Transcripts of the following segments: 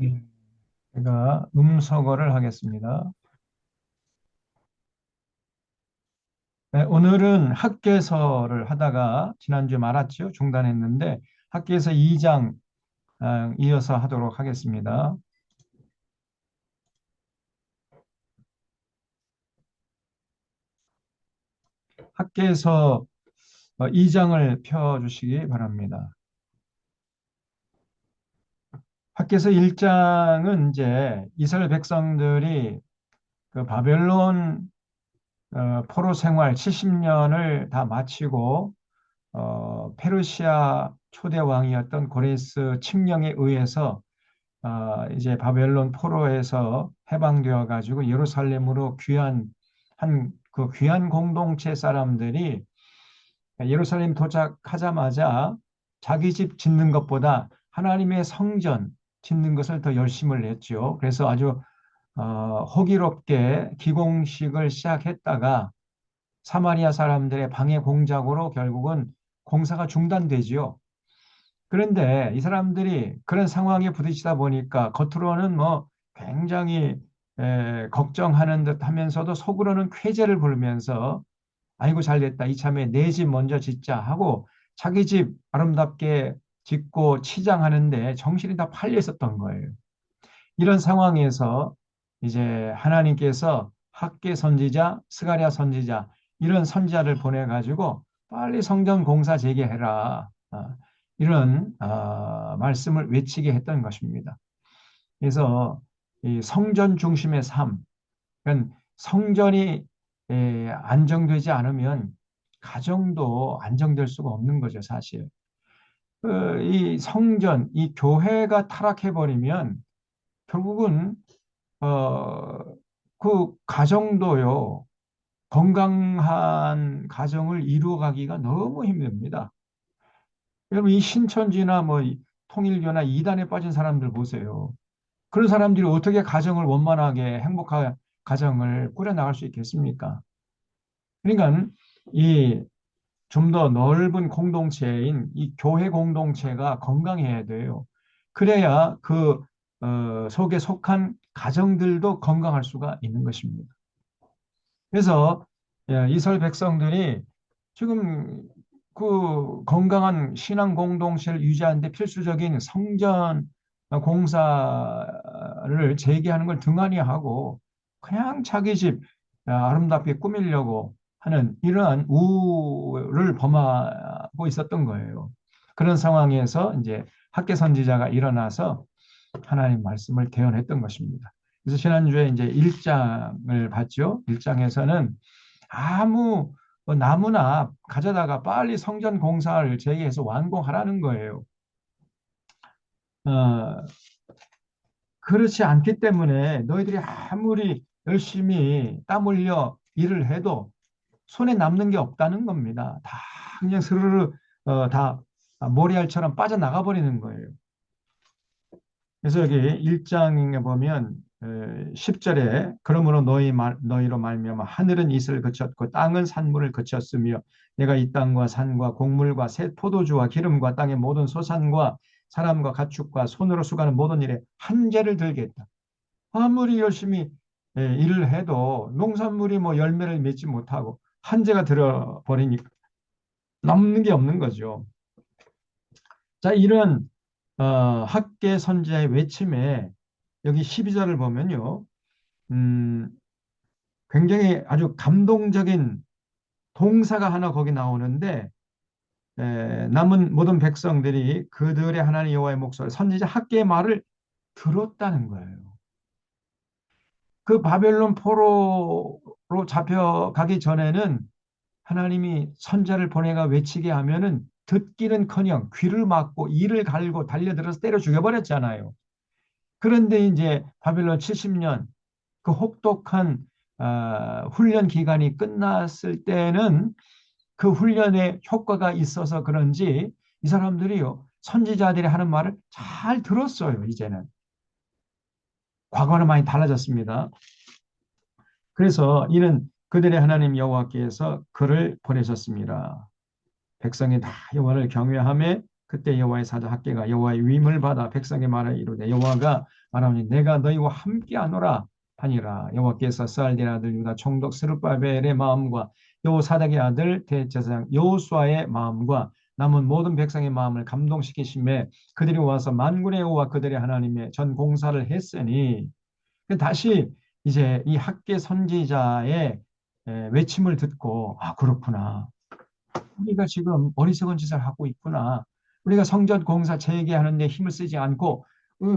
예, 제가 음서거를 하겠습니다. 네, 오늘은 학개서를 하다가 지난주에 말았죠. 중단했는데 학개서 2장 이어서 하도록 하겠습니다. 학개서 2장을 펴주시기 바랍니다. 학개서 1장은 이제 이스라엘 백성들이 그 바벨론 포로 생활 70년을 다 마치고 페르시아 초대 왕이었던 고레스 칙령에 의해서 이제 바벨론 포로에서 해방되어 가지고 예루살렘으로 귀한 한 그 귀한 공동체 사람들이 예루살렘 도착하자마자 자기 집 짓는 것보다 하나님의 성전 짓는 것을 더 열심을 냈죠. 그래서 아주 호기롭게 기공식을 시작했다가 사마리아 사람들의 방해 공작으로 결국은 공사가 중단되지요. 그런데 이 사람들이 그런 상황에 부딪히다 보니까 겉으로는 뭐 굉장히 걱정하는 듯 하면서도 속으로는 쾌재를 부르면서 아이고 잘 됐다. 이참에 내 집 먼저 짓자 하고 자기 집 아름답게 짓고 치장하는데 정신이 다 팔려 있었던 거예요. 이런 상황에서 이제 하나님께서 학개 선지자, 스가랴 선지자 이런 선지자를 보내 가지고 빨리 성전 공사 재개해라. 이런 말씀을 외치게 했던 것입니다. 그래서 이 성전 중심의 삶, 그러니까 성전이 안정되지 않으면 가정도 안정될 수가 없는 거죠, 사실. 이 성전, 이 교회가 타락해 버리면 결국은 그 가정도요, 건강한 가정을 이루어가기가 너무 힘듭니다. 여러분, 이 신천지나 뭐 통일교나 이단에 빠진 사람들 보세요. 그런 사람들이 어떻게 가정을 원만하게 행복한 가정을 꾸려나갈 수 있겠습니까? 그러니까 이 좀 더 넓은 공동체인 이 교회 공동체가 건강해야 돼요. 그래야 그 속에 속한 가정들도 건강할 수가 있는 것입니다. 그래서 이스라엘 백성들이 지금 그 건강한 신앙 공동체를 유지하는 데 필수적인 성전 공사를 재개하는 걸 등한히 하고 그냥 자기 집 아름답게 꾸미려고 하는 이러한 우를 범하고 있었던 거예요. 그런 상황에서 이제 학개 선지자가 일어나서 하나님 말씀을 대언했던 것입니다. 그래서 지난주에 이제 1장을 봤죠. 1장에서는 아무 나무나 가져다가 빨리 성전 공사를 재개해서 완공하라는 거예요. 어, 그렇지 않기 때문에 너희들이 아무리 열심히 땀 흘려 일을 해도 손에 남는 게 없다는 겁니다. 다 그냥 스르르 다 모래알처럼 빠져나가 버리는 거예요. 그래서 여기 1장에 보면 10절에 그러므로 너희로 말미암아 하늘은 이슬을 그쳤고 땅은 산물을 그쳤으며 내가 이 땅과 산과 곡물과 새 포도주와 기름과 땅의 모든 소산과 사람과 가축과 손으로 수고하는 모든 일에 한계를 들겠다. 아무리 열심히 일을 해도 농산물이 뭐 열매를 맺지 못하고 한계가 들어버리니까 남는 게 없는 거죠. 자, 이런 학계 선지자의 외침에 여기 12절을 보면요. 음, 굉장히 아주 감동적인 동사가 하나 거기 나오는데 남은 모든 백성들이 그들의 하나님 여호와의 목소리 선지자 학계의 말을 들었다는 거예요. 그 바벨론 포로로 잡혀가기 전에는 하나님이 선자를 보내가 외치게 하면은 듣기는커녕 귀를 막고 이를 갈고 달려들어서 때려 죽여버렸잖아요. 그런데 이제 바벨론 70년 그 혹독한 훈련 기간이 끝났을 때는 그 훈련에 효과가 있어서 그런지 이 사람들이요 선지자들이 하는 말을 잘 들었어요. 이제는 과거는 많이 달라졌습니다. 그래서 이는 그들의 하나님 여호와께서 그를 보내셨습니다. 백성이 다 여호와를 경외하며 그때 여호와의 사자 학개가 여호와의 위임을 받아 백성의 말을 이루되 여호와가 말하니 내가 너희와 함께하노라 하니라. 여호와께서 스알디엘 아들 유다 총독 스룹바벨의 마음과 여호사닥의 아들 대제사장 여호수아의 마음과 남은 모든 백성의 마음을 감동시키심에 그들이 와서 만군의 여호와 그들의 하나님의 전 공사를 했으니, 다시 이제 이 학개 선지자의 외침을 듣고, 아, 그렇구나. 우리가 지금 어리석은 짓을 하고 있구나. 우리가 성전 공사 재개하는데 힘을 쓰지 않고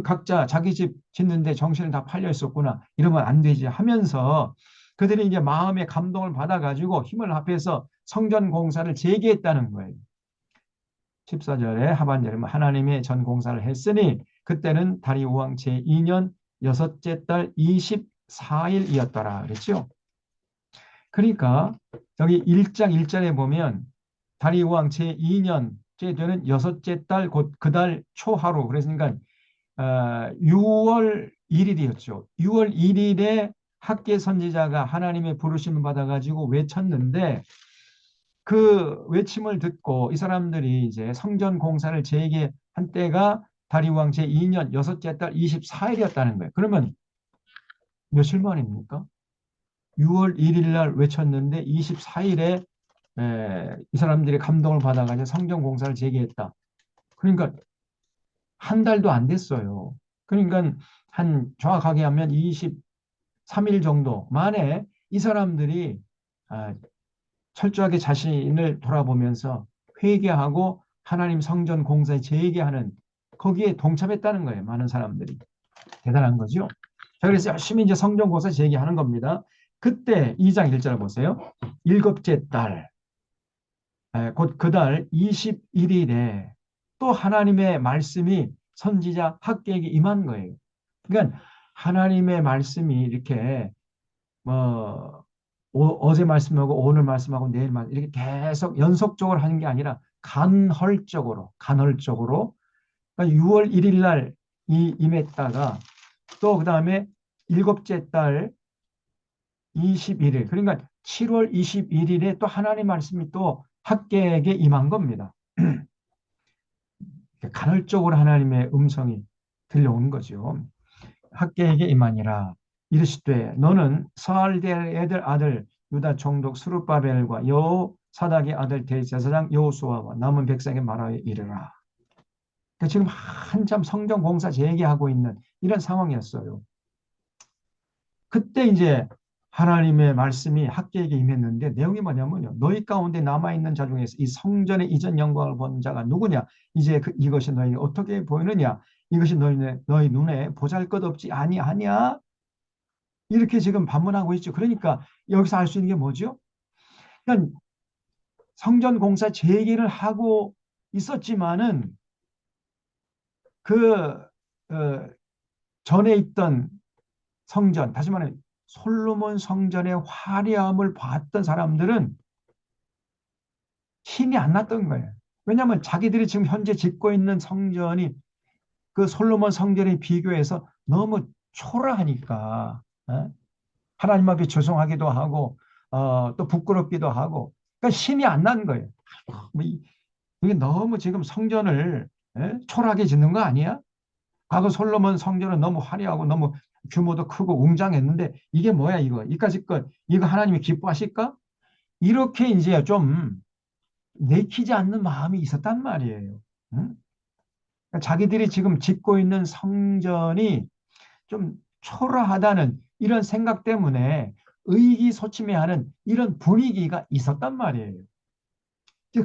각자 자기 집 짓는데 정신을 다 팔려 있었구나. 이러면 안 되지 하면서 그들이 이제 마음의 감동을 받아가지고 힘을 합해서 성전 공사를 재개했다는 거예요. 14절에 하반절에 하나님의 전 공사를 했으니 그때는 다리우 왕 제2년 여섯째 달 24일이었더라 그랬죠. 그러니까 여기 1장 1절에 보면 다리우 왕 제2년째 되는 여섯째 달 곧 그 달 초하루, 그러니까 6월 1일이었죠. 6월 1일에 학개 선지자가 하나님의 부르심을 받아가지고 외쳤는데 그 외침을 듣고 이 사람들이 이제 성전 공사를 재개한 때가 다리우 왕 제2년 여섯째 달 24일이었다는 거예요. 그러면 며칠 만입니까? 6월 1일 날 외쳤는데 24일에 이 사람들이 감동을 받아가지고 성전 공사를 재개했다. 그러니까 한 달도 안 됐어요. 그러니까 한 정확하게 하면 23일 정도 만에 이 사람들이 철저하게 자신을 돌아보면서 회개하고 하나님 성전 공사에 재개하는, 거기에 동참했다는 거예요. 많은 사람들이. 대단한 거죠. 자, 그래서 열심히 이제 성전 공사 재개하는 겁니다. 그때 2장 1절 보세요. 일곱째 달, 곧 그 달 21일에 또 하나님의 말씀이 선지자 학개에게 임한 거예요. 그러니까 하나님의 말씀이 이렇게 뭐 어제 말씀하고 오늘 말씀하고 내일 말씀 이렇게 계속 연속적으로 하는 게 아니라 간헐적으로 그러니까 6월 1일 날 임했다가 또 그다음에 일곱째 달 21일, 그러니까 7월 21일에 또 하나님의 말씀이 또 학개에게 임한 겁니다. 간헐적으로 하나님의 음성이 들려오는 거죠. 학개에게 임하니라. 이르시되 너는 스알디엘 애들 아들 유다 총독 스룹바벨과 여호사닥의 아들 대제사장 여호수아와 남은 백성의 말하여 이르라. 그러니까 지금 한참 성전 공사 재개하고 있는 이런 상황이었어요. 그때 이제 하나님의 말씀이 학개에게 임했는데 내용이 뭐냐면요. 너희 가운데 남아있는 자 중에서 이 성전의 이전 영광을 본 자가 누구냐? 이제 이것이 너희에게 어떻게 보이느냐? 이것이 너희 눈에 보잘것없지 아니하냐? 이렇게 지금 반문하고 있죠. 그러니까 여기서 알 수 있는 게 뭐죠? 그러니까 성전 공사 재개를 하고 있었지만은 그 전에 있던 성전, 다시 말해 솔로몬 성전의 화려함을 봤던 사람들은 힘이 안 났던 거예요. 왜냐하면 자기들이 지금 현재 짓고 있는 성전이 그 솔로몬 성전에 비교해서 너무 초라하니까 하나님 앞에 죄송하기도 하고 또 부끄럽기도 하고, 그러니까 힘이 안 나는 거예요. 이게 너무 지금 성전을 초라하게 짓는 거 아니야? 과거 솔로몬 성전은 너무 화려하고 너무 규모도 크고 웅장했는데 이게 뭐야 이거? 이까짓 것 이거 하나님이 기뻐하실까? 이렇게 이제 좀 내키지 않는 마음이 있었단 말이에요. 응? 그러니까 자기들이 지금 짓고 있는 성전이 좀 초라하다는 이런 생각 때문에 의기소침해하는 이런 분위기가 있었단 말이에요.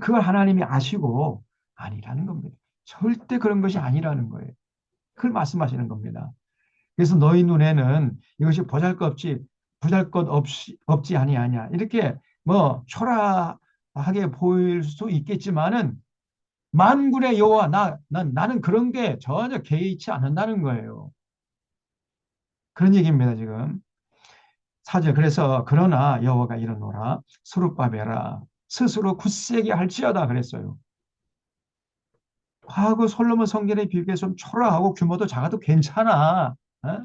그걸 하나님이 아시고 아니라는 겁니다. 절대 그런 것이 아니라는 거예요. 그걸 말씀하시는 겁니다. 그래서 너희 눈에는 이것이 보잘것 없지 아니하냐. 이렇게 뭐 초라하게 보일 수 있겠지만은 만군의 여호와 나는 그런 게 전혀 개의치 않는다는 거예요. 그런 얘기입니다, 지금. 4절 그래서 그러나 여호와가 이르노라 스룹바벨아 스스로 굳세게 할지어다 그랬어요. 과거 솔로몬 성전에 비교해서 좀 초라하고 규모도 작아도 괜찮아. 어?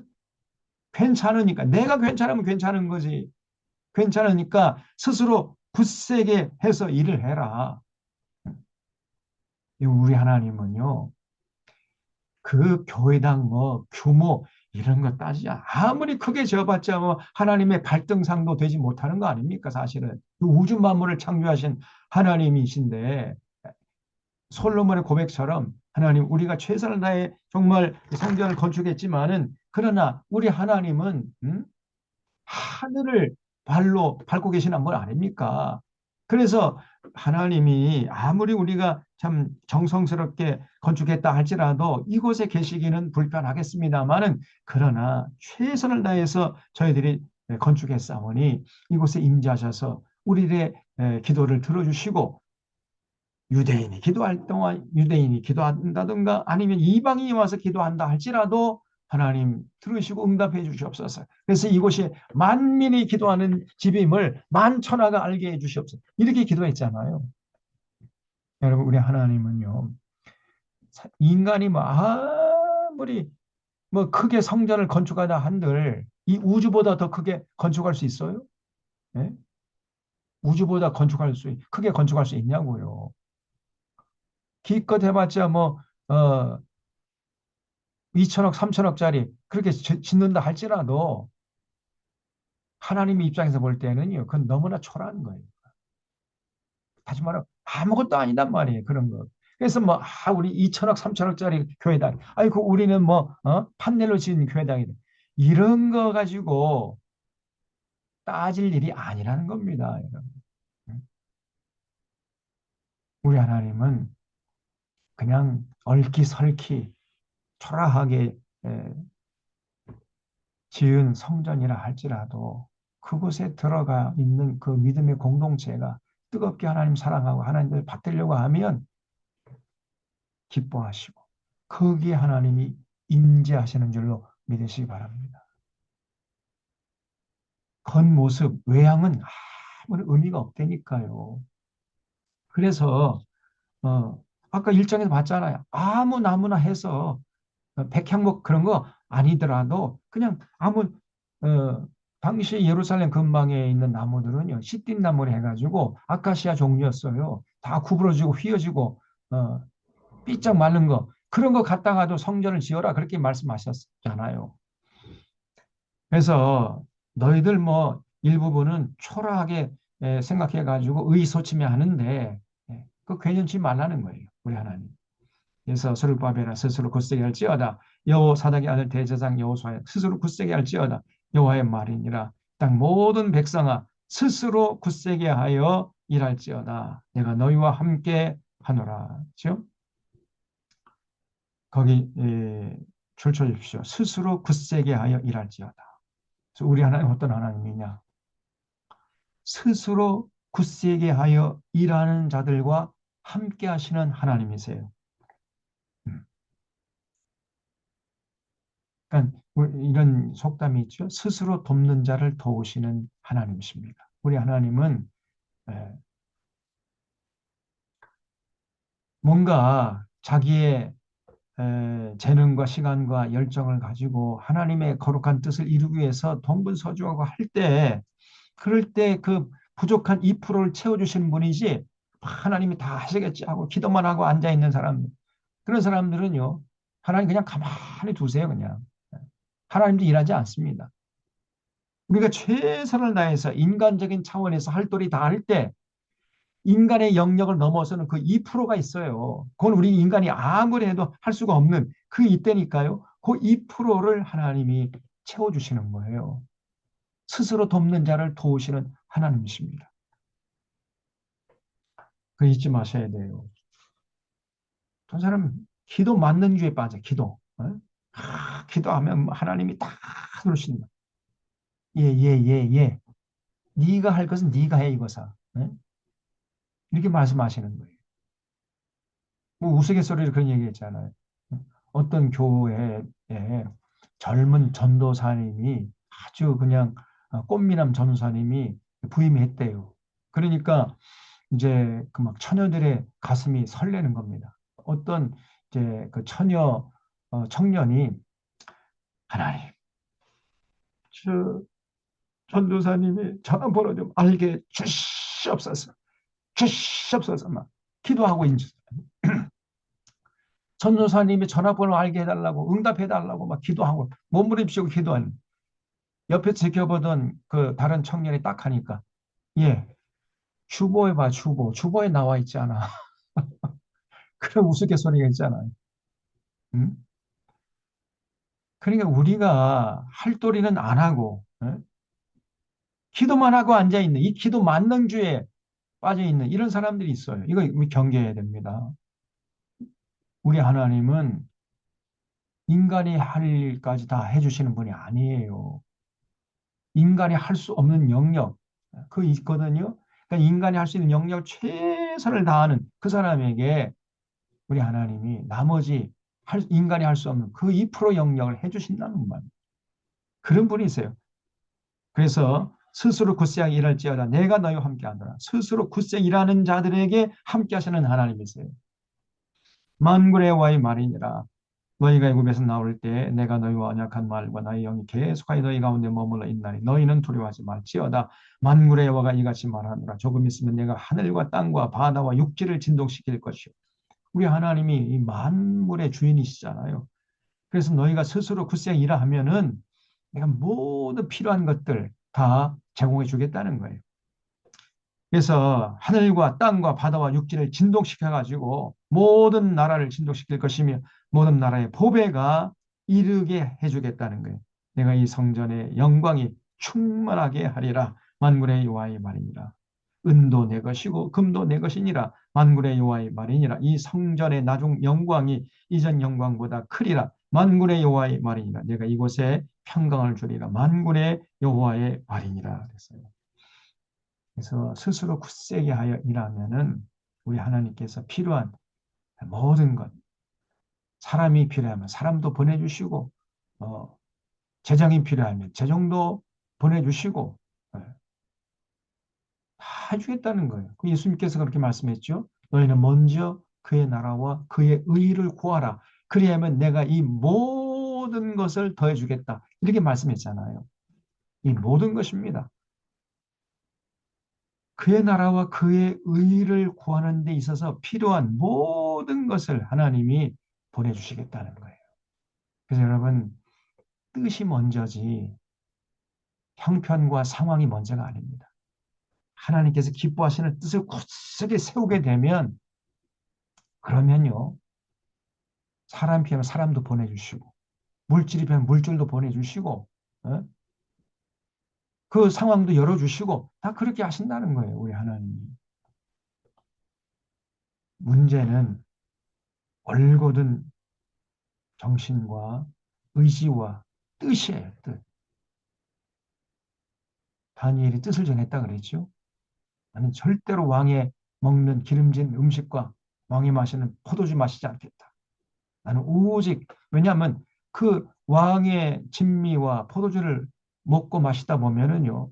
괜찮으니까 내가 괜찮으면 괜찮은 거지. 괜찮으니까 스스로 굳세게 해서 일을 해라. 이 우리 하나님은요, 그 교회당 뭐 규모 이런 거 따지지 아무리 크게 지어봤자 뭐 하나님의 발등상도 되지 못하는 거 아닙니까? 사실은 그 우주 만물을 창조하신 하나님이신데 솔로몬의 고백처럼 하나님 우리가 최선을 다해 정말 성전을 건축했지만은 그러나 우리 하나님은 하늘을 발로 밟고 계시는 분 아닙니까? 그래서 하나님이 아무리 우리가 참 정성스럽게 건축했다 할지라도 이곳에 계시기는 불편하겠습니다만은 그러나 최선을 다해서 저희들이 건축했사오니 이곳에 임재하셔서 우리의 기도를 들어주시고 유대인이 기도할 동안 유대인이 기도한다든가 아니면 이방인이 와서 기도한다 할지라도 하나님 들으시고 응답해 주시옵소서. 그래서 이곳이 만민이 기도하는 집임을 만천하가 알게 해 주시옵소서. 이렇게 기도했잖아요. 여러분 우리 하나님은요. 인간이 뭐 아무리 뭐 크게 성전을 건축하다 한들 이 우주보다 더 크게 건축할 수 있어요? 네? 우주보다 크게 건축할 수 있냐고요. 기껏 해봤자 뭐 2천억, 3천억짜리 그렇게 짓는다 할지라도 하나님의 입장에서 볼 때는요, 그건 너무나 초라한 거예요. 다시 말하면 아무것도 아니단 말이에요, 그런 거. 그래서 뭐, 우리 2천억, 3천억짜리 교회당. 아이고, 우리는 뭐, 판넬로 지은 교회당이다. 이런 거 가지고 따질 일이 아니라는 겁니다, 여러분. 우리 하나님은 그냥 얼기설기, 초라하게 지은 성전이라 할지라도 그곳에 들어가 있는 그 믿음의 공동체가 뜨겁게 하나님 사랑하고 하나님을 받들려고 하면 기뻐하시고 거기에 하나님이 임재하시는 줄로 믿으시기 바랍니다. 겉모습, 외양은 아무런 의미가 없다니까요. 그래서 아까 일정에서 봤잖아요. 아무 나무나 해서 백향목 그런 거 아니더라도 그냥 아무 당시 예루살렘 근방에 있는 나무들은요 시띠 나무를 해가지고 아카시아 종류였어요. 다 구부러지고 휘어지고 삐쩍 마른 거 그런 거 갖다가도 성전을 지어라 그렇게 말씀하셨잖아요. 그래서 너희들 뭐 일부분은 초라하게 생각해가지고 의소침해 하는데 그 괜찮지 말라는 거예요. 우리 하나님. 그래서 스룹바벨아 스스로 굳세게 할지어다 여호 사닥의 아들 대제사장 여호수아 스스로 굳세게 할지어다 여호와의 말이니라 땅 모든 백성아 스스로 굳세게 하여 일할지어다 내가 너희와 함께 하노라. 그렇죠? 거기 줄쳐 주십시오. 스스로 굳세게 하여 일할지어다. 그래서 우리 하나님 어떤 하나님이냐? 스스로 굳세게 하여 일하는 자들과 함께 하시는 하나님이세요. 음. 그러니까 이런 속담이 있죠. 스스로 돕는 자를 도우시는 하나님이십니다. 우리 하나님은 뭔가 자기의 재능과 시간과 열정을 가지고 하나님의 거룩한 뜻을 이루기 위해서 동분서주하고 할 때, 그럴 때 그 부족한 2%를 채워주시는 분이지, 하나님이 다 하시겠지 하고 기도만 하고 앉아있는 사람, 그런 사람들은요, 하나님 그냥 가만히 두세요, 그냥. 하나님도 일하지 않습니다. 우리가 최선을 다해서 인간적인 차원에서 할 도리 다 할 때, 인간의 영역을 넘어서는 그 2%가 있어요. 그건 우리 인간이 아무리 해도 할 수가 없는 그 이때니까요. 그 2%를 하나님이 채워주시는 거예요. 스스로 돕는 자를 도우시는 하나님이십니다. 그 잊지 마셔야 돼요. 저 사람 기도 맞는 주에 빠져, 기도. 기도하면 하나님이 다 들으신다. 예, 예, 예, 예. 네가 할 것은 네가 해, 이거사. 이렇게 말씀하시는 거예요. 뭐 우스갯소리로 그런 얘기 했잖아요. 어떤 교회에 젊은 전도사님이 아주 그냥 꽃미남 전도사님이 부임했대요. 그러니까 이제 그 막 처녀들의 가슴이 설레는 겁니다. 어떤 이제 그 처녀 청년이 하나님, 저 전도사님이 전화번호 좀 알게 주시옵소서, 주시옵소서 막 기도하고 있는 전도사님이 전화번호 알게 해달라고 응답해달라고 막 기도하고 몸부림치고 기도한 옆에 지켜보던 그 다른 청년이 딱 하니까 예 주보에 봐 주보에 나와 있잖아. 그런 우스갯소리가 있잖아요. 응? 그러니까 우리가 할도리는 안 하고 기도만 하고 앉아 있는 이 기도 만능주의에 빠져 있는 이런 사람들이 있어요. 이거 우리 경계해야 됩니다. 우리 하나님은 인간이 할 일까지 다 해주시는 분이 아니에요. 인간이 할 수 없는 영역, 그 있거든요. 그러니까 인간이 할 수 있는 영역 최선을 다하는 그 사람에게 우리 하나님이 나머지 인간이 할 수 없는 그 2% 영역을 해주신다는 말. 그런 분이 있어요. 그래서 스스로 굳세하게 일할지어다 내가 너희와 함께하노라. 스스로 굳세게 일하는 자들에게 함께하시는 하나님이세요. 만군의 여호와의 말이니라. 너희가 애굽에서 나올 때 내가 너희와 언약한 말과 나의 영이 계속하여 너희 가운데 머물러 있나니 너희는 두려워하지 말지어다. 만군의 여호와가 이같이 말하노라. 조금 있으면 내가 하늘과 땅과 바다와 육지를 진동시킬 것이요. 우리 하나님이 이 만물의 주인이시잖아요. 그래서 너희가 스스로 굳세게 일하면은 내가 모든 필요한 것들 다 제공해 주겠다는 거예요. 그래서 하늘과 땅과 바다와 육지를 진동시켜 가지고 모든 나라를 진동시킬 것이며 모든 나라의 보배가 이르게 해주겠다는 거예요. 내가 이 성전의 영광이 충만하게 하리라. 만군의 여호와의 말이니라. 은도 내 것이고 금도 내 것이니라. 만군의 여호와의 말이니라. 이 성전의 나중 영광이 이전 영광보다 크리라. 만군의 여호와의 말이니라. 내가 이곳에 평강을 주리라. 만군의 여호와의 말이니라. 그랬어요. 그래서 스스로 굳세게 하여 일하면은 우리 하나님께서 필요한 모든 것, 사람이 필요하면 사람도 보내주시고, 어, 재정이 필요하면 재정도 보내주시고, 다 해주겠다는 거예요. 그 예수님께서 그렇게 말씀했죠. 너희는 먼저 그의 나라와 그의 의를 구하라. 그리하면 내가 이 모든 것을 더해주겠다. 이렇게 말씀했잖아요. 이 모든 것입니다. 그의 나라와 그의 의를 구하는 데 있어서 필요한 모든 것을 하나님이 보내주시겠다는 거예요. 그래서 여러분, 뜻이 먼저지 형편과 상황이 먼저가 아닙니다. 하나님께서 기뻐하시는 뜻을 굳세게 세우게 되면 그러면요. 사람 필요하면 사람도 보내주시고 물질이 필요하면 물질도 보내주시고 어? 그 상황도 열어주시고 다 그렇게 하신다는 거예요. 우리 하나님이. 문제는 올곧은 정신과 의지와 뜻이에요. 뜻. 다니엘이 뜻을 정했다 그랬죠. 나는 절대로 왕의 먹는 기름진 음식과 왕이 마시는 포도주 마시지 않겠다. 나는 오직 왜냐하면 그 왕의 진미와 포도주를 먹고 마시다 보면은요.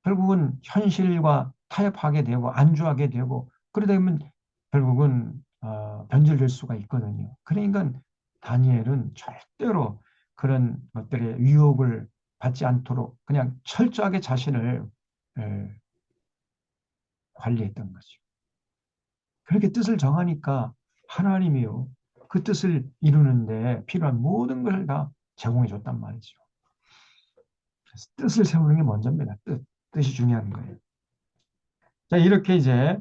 결국은 현실과 타협하게 되고 안주하게 되고 그러다 보면 결국은 변질될 수가 있거든요. 그러니까 다니엘은 절대로 그런 것들의 유혹을 받지 않도록 그냥 철저하게 자신을 관리했던 거죠. 그렇게 뜻을 정하니까 하나님이요. 그 뜻을 이루는데 필요한 모든 걸 다 제공해 줬단 말이죠. 그래서 뜻을 세우는 게 먼저입니다. 뜻이 중요한 거예요. 자, 이렇게 이제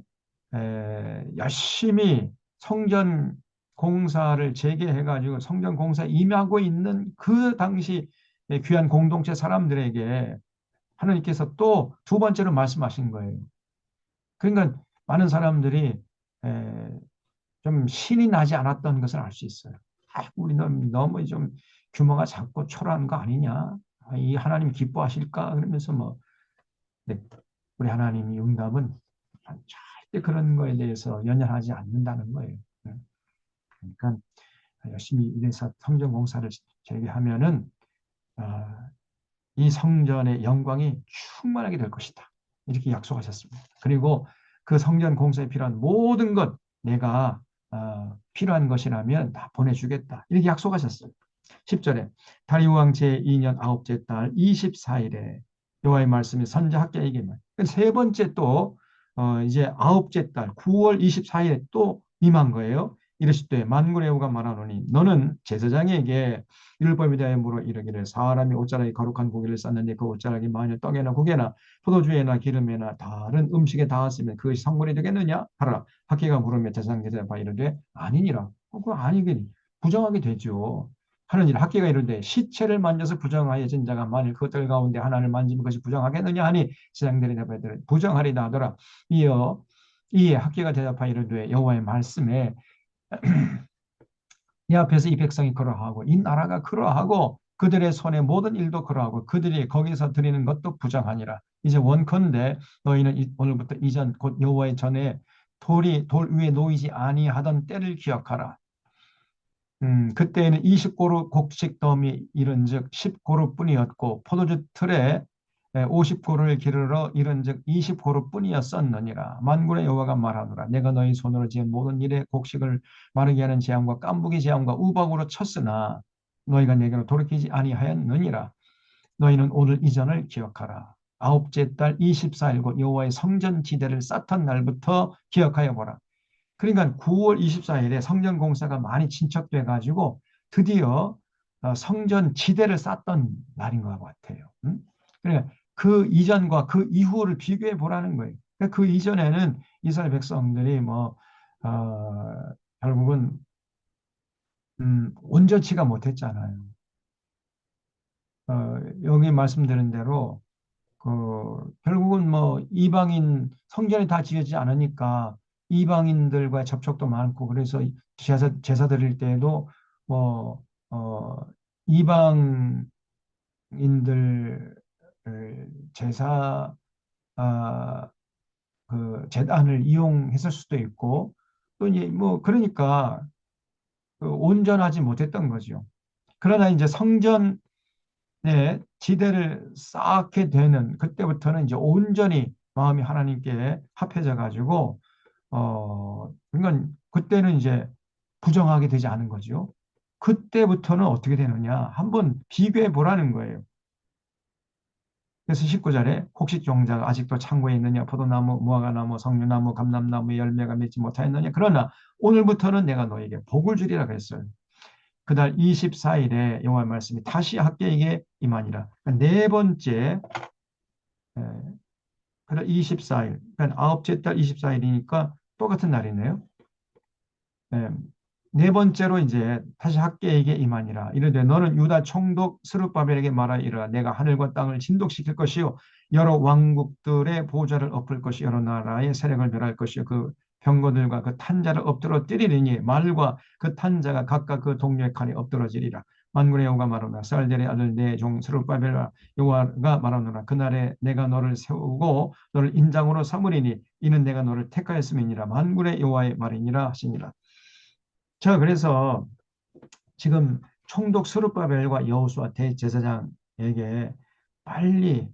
열심히 성전 공사를 재개해가지고 성전 공사에 임하고 있는 그 당시 귀한 공동체 사람들에게 하나님께서 또 두 번째로 말씀하신 거예요. 그러니까 많은 사람들이 좀 신이 나지 않았던 것을 알 수 있어요. 우리 너무 좀 규모가 작고 초라한 거 아니냐? 이 하나님 기뻐하실까? 그러면서 뭐 네, 우리 하나님이 응답은 절대 그런 거에 대해서 연연하지 않는다는 거예요. 그러니까 열심히 일해서 성전 공사를 재개하면은 이 성전의 영광이 충만하게 될 것이다. 이렇게 약속하셨습니다. 그리고 그 성전 공사에 필요한 모든 것 내가 필요한 것이라면 다 보내주겠다. 이렇게 약속하셨어요. 10절에 다리우 왕 제2년 아홉째 달 24일에 여호와의 말씀이 선지 학개에게만 세 번째 또 이제 아홉째 달 9월 24일에 또 임한 거예요. 이르시되 만군의 여호와가 말하노니 너는 제사장에게 율법에 대하여 물어 이르기를 사람이 옷자락에 거룩한 고기를 쌌는데 그 옷자락이 만일 떡에나 국에나 포도주에나 기름에나 다른 음식에 닿았으면 그것이 성물이 되겠느냐 하라. 학계가 물으며 제사장께서 이르되 아니니라. 그거 아니긴 부정하게 되죠. 하느니라. 학계가 이르되 시체를 만져서 부정하여 진 자가 만일 그것들 가운데 하나를 만지면 그것이 부정하겠느냐 하니 제사장들이 대답하되 부정하리다 하더라. 이에 학계가 대답하여 이르되 여호와의 말씀에 네 앞에서 이 백성이 그러하고 이 나라가 그러하고 그들의 손의 모든 일도 그러하고 그들이 거기서 드리는 것도 부정하니라. 이제 원컨대 너희는 오늘부터 이전 곧 여호와의 전에 돌 위에 놓이지 아니하던 때를 기억하라. 그때에는 20고루 곡식 덤이 이른즉 10고루뿐이었고 포도주 틀에 50고루를 기르러 이른즉 20고루뿐이었었느니라. 만군의 여호와가 말하노라. 내가 너희 손으로 지은 모든 일에 곡식을 마르게 하는 재앙과 깐부기 재앙과 우박으로 쳤으나 너희가 내게로 돌이키지 아니하였느니라. 너희는 오늘 이전을 기억하라. 아홉째 달 24일 곧 여호와의 성전 지대를 쌓던 날부터 기억하여 보라. 그러니까 9월 24일에 성전 공사가 많이 진척돼 가지고 드디어 성전 지대를 쌓던 날인 것 같아요. 그러니까 그 이전과 그 이후를 비교해 보라는 거예요. 그러니까 그 이전에는 이스라엘 백성들이 결국은 온전치가 못했잖아요. 여기 말씀드린 대로 결국은 이방인 성전이 다 지어지지 않으니까 이방인들과 접촉도 많고 그래서 제사 드릴 때에도 뭐 이방인들 제사 아, 그 제단을 이용했을 수도 있고 또 이제 그러니까 온전하지 못했던 거죠. 그러나 이제 성전 지대를 쌓게 되는 그때부터는 이제 온전히 마음이 하나님께 합해져 가지고 그러니까 그때는 이제 부정하게 되지 않은 거죠. 그때부터는 어떻게 되느냐 한번 비교해 보라는 거예요. 그래서 19절에 혹시 종자가 아직도 창고에 있느냐 포도나무, 무화과나무, 석류나무, 감람나무의 열매가 맺지 못하였느냐 그러나 오늘부터는 내가 너에게 복을 주리라 그랬어요. 그달 24일에 여호와의 말씀이 다시 학계에게 임하니라. 그러니까 네 번째 그달 24일, 그러니까 아홉째 달 24일이니까 똑같은 날이네요. 예, 네 번째로 이제 다시 학계에게 임하니라. 이르되 너는 유다 총독 스룹바벨에게 말하 이르라. 내가 하늘과 땅을 진동시킬 것이요 여러 왕국들의 보좌를 엎을 것이 여러 나라의 세력을 멸할 것이요 그 병거들과 그 탄자를 엎드러 때리리니 말과 그 탄자가 각각 그 동료의 칼이 엎드러지리라. 만군의 여호와가 말하노라. 쌀델의 아들 내 종 스룹바벨아 여호와가 말하노라. 그날에 내가 너를 세우고 너를 인장으로 삼으리니 이는 내가 너를 택하였음이니라. 만군의 여호와의 말이니라 하시니라. 자, 그래서 지금 총독 스룹바벨과 여호수아 대제사장에게 빨리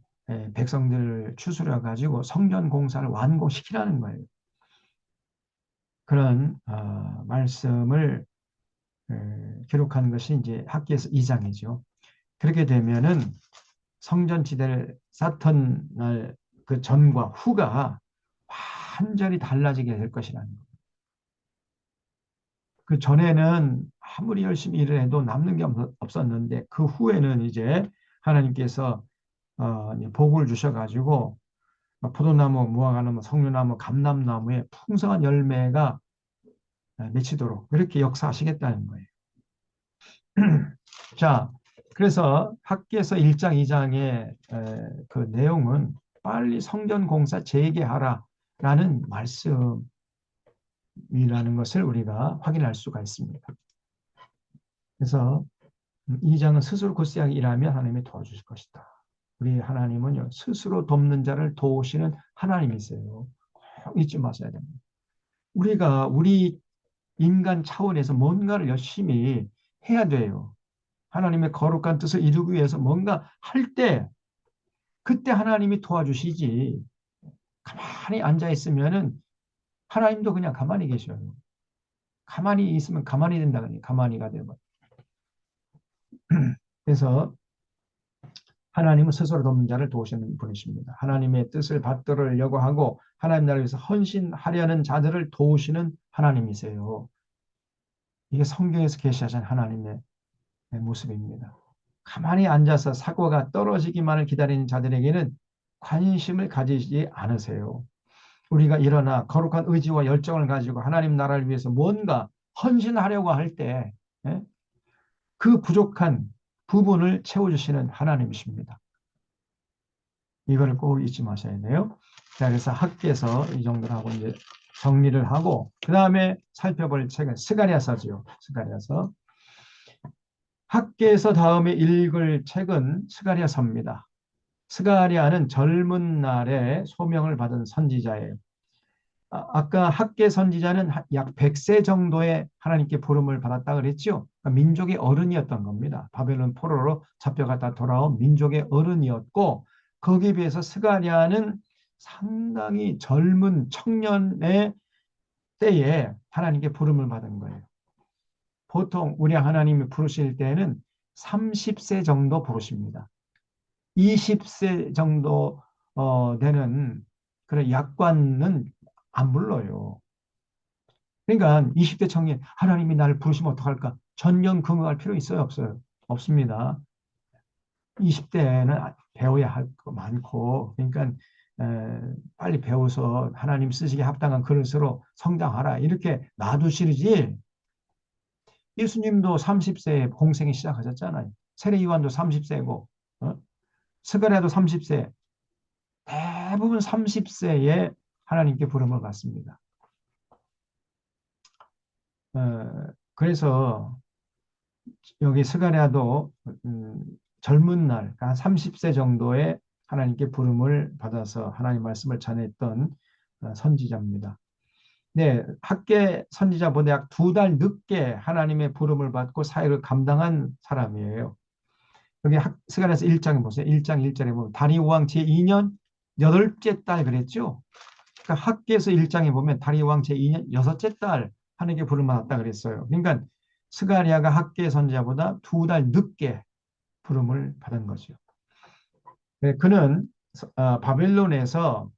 백성들을 추스려 가지고 성전 공사를 완공시키라는 거예요. 그런 말씀을 기록한 것이 이제 학기에서 2장이죠. 그렇게 되면은 성전 지대를 쌓던 날 그 전과 후가 완전히 달라지게 될 것이라는 거예요. 그 전에는 아무리 열심히 일을 해도 남는 게 없었는데 그 후에는 이제 하나님께서 복을 주셔가지고 포도나무, 무화과나무, 석류나무, 감람나무에 풍성한 열매가 맺히도록 그렇게 역사하시겠다는 거예요. 자, 그래서 학기에서 1장, 2장의 그 내용은 빨리 성전 공사 재개하라라는 말씀 이라는 것을 우리가 확인할 수가 있습니다. 그래서 이 장은 스스로 굳세하게 일하면 하나님이 도와주실 것이다. 우리 하나님은요 스스로 돕는 자를 도우시는 하나님이세요. 꼭 잊지 마셔야 됩니다. 우리가 우리 인간 차원에서 뭔가를 열심히 해야 돼요. 하나님의 거룩한 뜻을 이루기 위해서 뭔가 할 때 그때 하나님이 도와주시지. 가만히 앉아 있으면은 하나님도 그냥 가만히 계셔요. 가만히 있으면 가만히 된다니 가만히가 되면. 그래서 하나님은 스스로 돕는 자를 도우시는 분이십니다. 하나님의 뜻을 받들으려고 하고 하나님 나라를 위해서 헌신하려는 자들을 도우시는 하나님이세요. 이게 성경에서 계시하신 하나님의 모습입니다. 가만히 앉아서 사고가 떨어지기만을 기다리는 자들에게는 관심을 가지지 않으세요. 우리가 일어나 거룩한 의지와 열정을 가지고 하나님 나라를 위해서 뭔가 헌신하려고 할 때, 그 부족한 부분을 채워주시는 하나님이십니다. 이거를 꼭 잊지 마셔야 돼요. 자, 그래서 학계에서 이 정도로 하고 이제 정리를 하고, 그 다음에 살펴볼 책은 스가랴서지요. 스가랴서. 학계에서 다음에 읽을 책은 스가랴서입니다. 스가랴는 젊은 날에 소명을 받은 선지자예요. 아까 학계 선지자는 약 100세 정도의 하나님께 부름을 받았다 그랬죠. 그러니까 민족의 어른이었던 겁니다. 바벨론 포로로 잡혀갔다 돌아온 민족의 어른이었고, 거기에 비해서 스가랴는 상당히 젊은 청년의 때에 하나님께 부름을 받은 거예요. 보통 우리 하나님이 부르실 때는 30세 정도 부르십니다. 20세 정도 되는 그런 약관은 안 불러요. 그러니까 20대 청년, 하나님이 나를 부르시면 어떡할까? 전전긍긍할 필요 있어요, 없어요? 없습니다. 20대는 배워야 할 거 많고, 그러니까 빨리 배워서 하나님 쓰시기에 합당한 그릇으로 성장하라, 이렇게 놔두시지. 예수님도 30세에 공생이 시작하셨잖아요. 세례 요한도 30세고, 스가랴도 30세, 대부분 30세에 하나님께 부름을 받습니다. 그래서 여기 스가랴도 젊은 날, 한 30세 정도에 하나님께 부름을 받아서 하나님 말씀을 전했던 선지자입니다. 네, 학계 선지자보다 약 2달 늦게 하나님의 부름을 받고 사역을 감당한 사람이에요. 여기 스가랴서 1장에 보세요. 1장 1절에 보면 다리오 왕 제2년 8째 달 그랬죠. 그러니까 학계에서 1장에 보면 다리오 왕 제2년 6째 달 하나님께 부름을 받았다 그랬어요. 그러니까 스가랴가 학계 선지자보다 2달 늦게 부름을 받은 거죠. 네, 그는 바벨론에서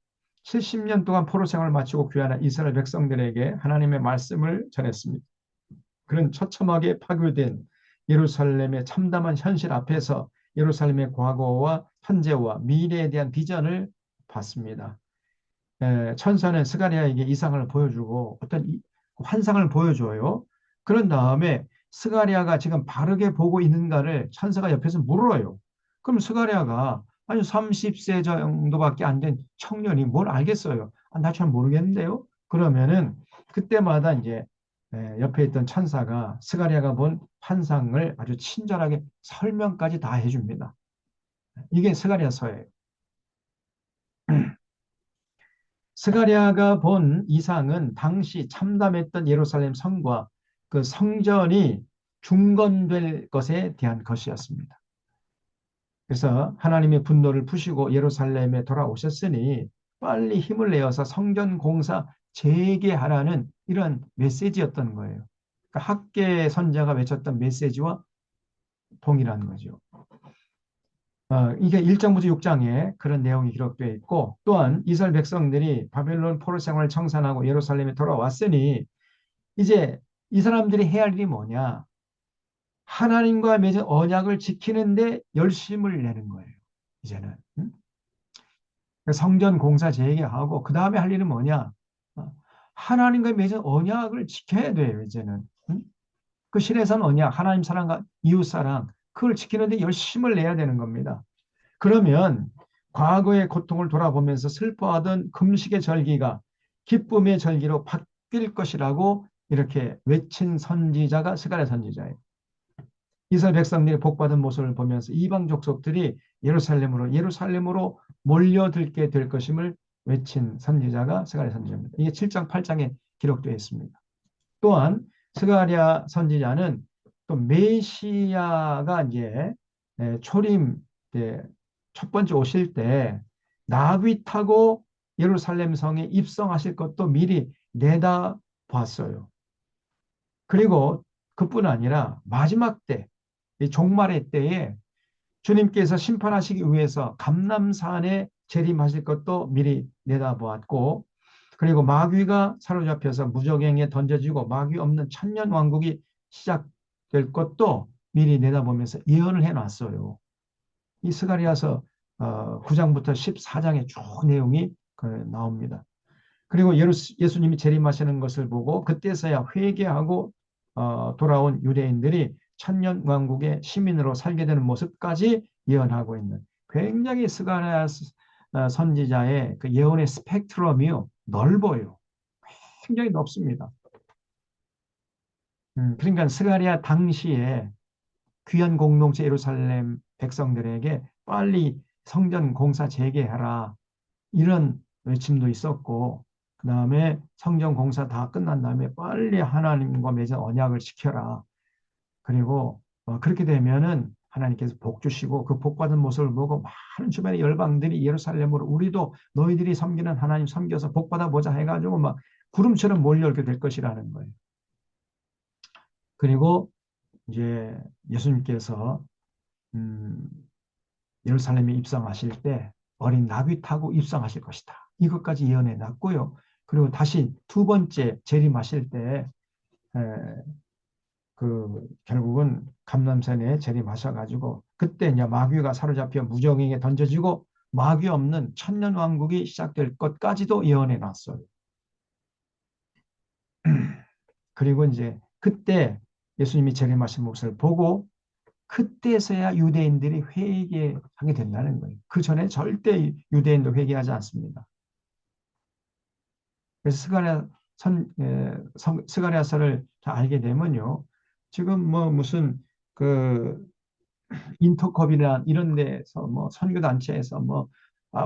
70년 동안 포로 생활을 마치고 귀환한 이스라엘 백성들에게 하나님의 말씀을 전했습니다. 그는 처참하게 파괴된 예루살렘의 참담한 현실 앞에서 예루살렘의 과거와 현재와 미래에 대한 비전을 봤습니다. 천사는 스가랴에게 이상을 보여주고 어떤 환상을 보여줘요. 그런 다음에 스가랴가 지금 바르게 보고 있는가를 천사가 옆에서 물어요. 그럼 스가랴가 아니 30세 정도밖에 안 된 청년이 뭘 알겠어요? 나 잘 모르겠는데요. 그러면은 그때마다 이제 옆에 있던 천사가 스가랴가 본 환상을 아주 친절하게 설명까지 다 해줍니다. 이게 스가랴서예요. 스가랴가 본 이상은 당시 참담했던 예루살렘 성과 그 성전이 중건될 것에 대한 것이었습니다. 그래서 하나님의 분노를 푸시고 예루살렘에 돌아오셨으니 빨리 힘을 내어서 성전 공사 재개하라는 이런 메시지였던 거예요. 그러니까 학계 선자가 외쳤던 메시지와 동일한 거죠. 이게 1장부터 6장에 그런 내용이 기록되어 있고, 또한 이스라엘 백성들이 바벨론 포로 생활을 청산하고 예루살렘에 돌아왔으니 이제 이 사람들이 해야 할 일이 뭐냐? 하나님과 맺은 언약을 지키는데 열심을 내는 거예요. 이제는. 성전 공사 재개하고 그 다음에 할 일은 뭐냐? 하나님과 맺은 언약을 지켜야 돼요. 이제는. 그 신의 언약, 하나님 사랑과 이웃 사랑, 그걸 지키는데 열심을 내야 되는 겁니다. 그러면 과거의 고통을 돌아보면서 슬퍼하던 금식의 절기가 기쁨의 절기로 바뀔 것이라고 이렇게 외친 선지자가 스가랴 선지자예요. 이스라엘 백성들이 복받은 모습을 보면서 이방 족속들이 예루살렘으로 몰려들게 될 것임을 외친 선지자가 스가랴 선지자입니다. 이게 7장 8장에 기록되어 있습니다. 또한 스가랴 선지자는 또 메시아가 이제 초림 첫 번째 오실 때 나귀 타고 예루살렘 성에 입성하실 것도 미리 내다 봤어요. 그리고 그뿐 아니라 마지막 때, 이 종말의 때에 주님께서 심판하시기 위해서 감람산에 재림하실 것도 미리 내다보았고, 그리고 마귀가 사로잡혀서 무저갱에 던져지고 마귀 없는 천년 왕국이 시작될 것도 미리 내다보면서 예언을 해놨어요. 이 스가랴서 9장부터 14장의 쭉 내용이 나옵니다. 그리고 예수님이 재림하시는 것을 보고 그때서야 회개하고 돌아온 유대인들이 천년왕국의 시민으로 살게 되는 모습까지 예언하고 있는 굉장히 스가랴 선지자의 그 예언의 스펙트럼이 넓어요. 굉장히 넓습니다. 그러니까 스가랴 당시에 귀한 공동체 예루살렘 백성들에게 빨리 성전 공사 재개하라 이런 외침도 있었고, 그 다음에 성전 공사 다 끝난 다음에 빨리 하나님과 맺은 언약을 지켜라. 그리고 그렇게 되면은 하나님께서 복 주시고 그 복 받은 모습을 보고 많은 주변의 열방들이 예루살렘으로 우리도 너희들이 섬기는 하나님 섬겨서 복 받아 보자 해가지고 막 구름처럼 몰려오게 될 것이라는 거예요. 그리고 이제 예수님께서 음, 예루살렘에 입성하실 때 어린 나귀 타고 입성하실 것이다. 이것까지 예언해 놨고요. 그리고 다시 두 번째 재림하실 때 결국은 감람산에 재림하셔가지고 그때 이제 마귀가 사로잡혀 무정에게 던져지고 마귀 없는 천년 왕국이 시작될 것까지도 예언해 놨어요. 그리고 이제 그때 예수님이 재림하신 모습을 보고 그때서야 유대인들이 회개하게 된다는 거예요. 그 전에 절대 유대인도 회개하지 않습니다. 그래서 스가랴서를 알게 되면요. 지금 뭐 무슨 그 인터컵이나 이런 데서 뭐 선교단체에서 뭐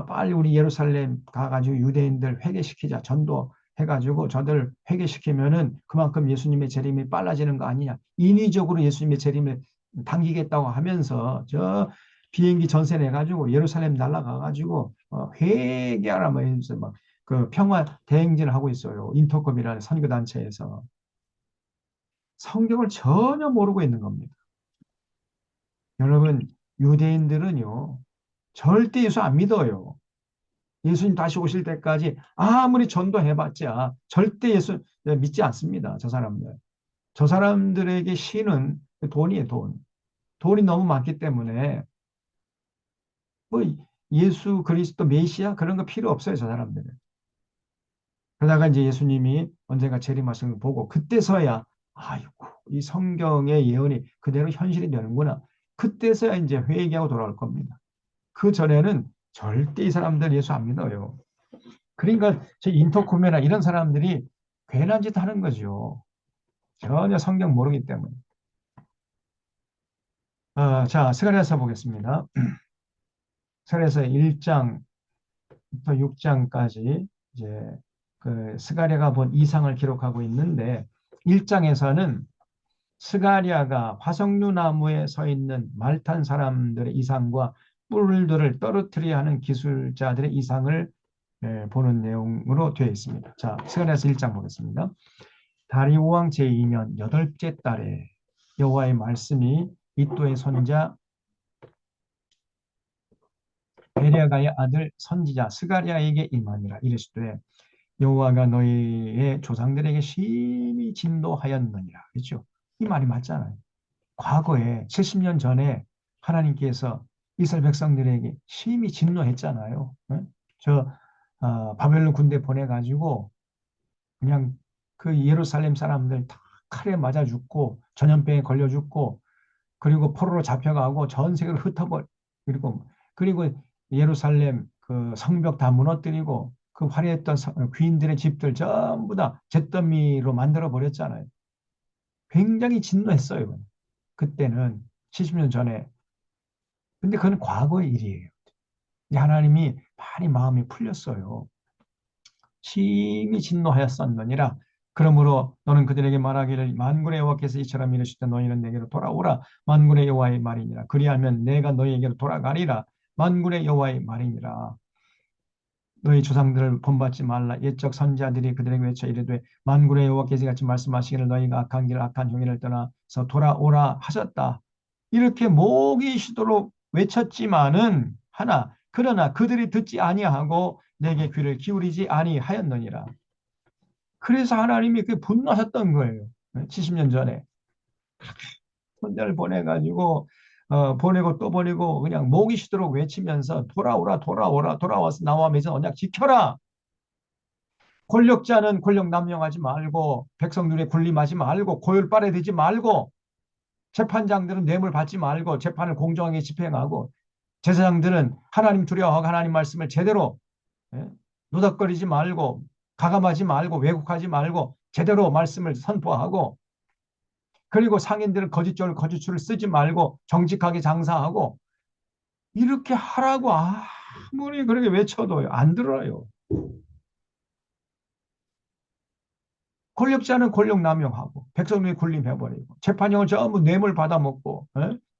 빨리 우리 예루살렘 가가지고 유대인들 회개시키자 전도 해가지고 저들 회개시키면은 그만큼 예수님의 재림이 빨라지는 거 아니냐. 인위적으로 예수님의 재림을 당기겠다고 하면서 저 비행기 전세 내가지고 예루살렘 날아가가지고 회개하라 뭐 이러면서 막 그 평화 대행진을 하고 있어요. 인터컵이라는 선교단체에서. 성경을 전혀 모르고 있는 겁니다. 여러분, 유대인들은요, 절대 예수 안 믿어요. 예수님 다시 오실 때까지 아무리 전도해봤자 절대 예수 믿지 않습니다. 저 사람들. 저 사람들에게 신은 돈이에요, 돈. 돈이 너무 많기 때문에 뭐 예수 그리스도 메시아 그런 거 필요 없어요, 저 사람들은. 그러다가 이제 예수님이 언젠가 재림하시는 걸 보고 그때서야 아이고 이 성경의 예언이 그대로 현실이 되는구나. 그때서야 이제 회개하고 돌아올 겁니다. 그 전에는 절대 이 사람들 예수 안 믿어요. 그러니까 저 인터코메나 이런 사람들이 괜한 짓 하는 거죠. 전혀 성경 모르기 때문에. 자, 스가랴서 보겠습니다. 스가랴서 1장부터 6장까지 이제 그 스가랴가 본 이상을 기록하고 있는데 1장에서는 스가랴가 화석류 나무에 서 있는 말탄 사람들의 이상과 뿔들을 떨어뜨려야 하는 기술자들의 이상을 보는 내용으로 되어 있습니다. 자, 스가랴서 1장 보겠습니다. 다리오 왕 제2년 여덟째 달에 여호와의 말씀이 이또의 손자 베레가의 아들 선지자 스가랴에게 임하니라. 이르시되 여호와가 너희의 조상들에게 심히 진노하였느니라. 그렇죠? 이 말이 맞잖아요. 과거에 70년 전에 하나님께서 이스라엘 백성들에게 심히 진노했잖아요. 저 바벨론 군대 보내가지고 그냥 그 예루살렘 사람들 다 칼에 맞아 죽고 전염병에 걸려 죽고 그리고 포로로 잡혀가고 전 세계를 그리고 예루살렘 그 성벽 다 무너뜨리고 그 화려했던 귀인들의 집들 전부 다 잿더미로 만들어 버렸잖아요. 굉장히 진노했어요. 그때는 70년 전에. 근데 그건 과거의 일이에요. 하나님이 많이 마음이 풀렸어요. 심히 진노하였었느니라. 그러므로 너는 그들에게 말하기를 만군의 여호와께서 이처럼 이르시되 너희는 내게로 돌아오라. 만군의 여호와의 말이니라. 그리하면 내가 너희에게로 돌아가리라. 만군의 여호와의 말이니라. 너희 조상들을 본받지 말라. 옛적 선지자들이 그들에게 외쳐 이르되 만군의 여호와께서 같이 말씀하시기를 너희가 악한 길 악한 형의를 떠나서 돌아오라 하셨다. 이렇게 목이 쉬도록 외쳤지만은 그러나 그들이 듣지 아니하고 내게 귀를 기울이지 아니하였느니라. 그래서 하나님이 그 분노하셨던 거예요. 70년 전에. 손자를 보내가지고 보내고 또 보내고 그냥 목이 쉬도록 외치면서 돌아오라 돌아오라 돌아와서 나와 맺은 언약 지켜라. 권력자는 권력 남용하지 말고 백성들의 군림하지 말고 고열발에 되지 말고 재판장들은 뇌물 받지 말고 재판을 공정하게 집행하고 제사장들은 하나님 두려워하고 하나님 말씀을 제대로 예? 노닥거리지 말고 가감하지 말고 왜곡하지 말고 제대로 말씀을 선포하고 그리고 상인들은 거짓말 거짓줄을 쓰지 말고 정직하게 장사하고 이렇게 하라고 아무리 그렇게 외쳐도 안 들어요. 권력자는 권력 남용하고 백성들이 군림해버리고 재판형을 전부 뇌물 받아먹고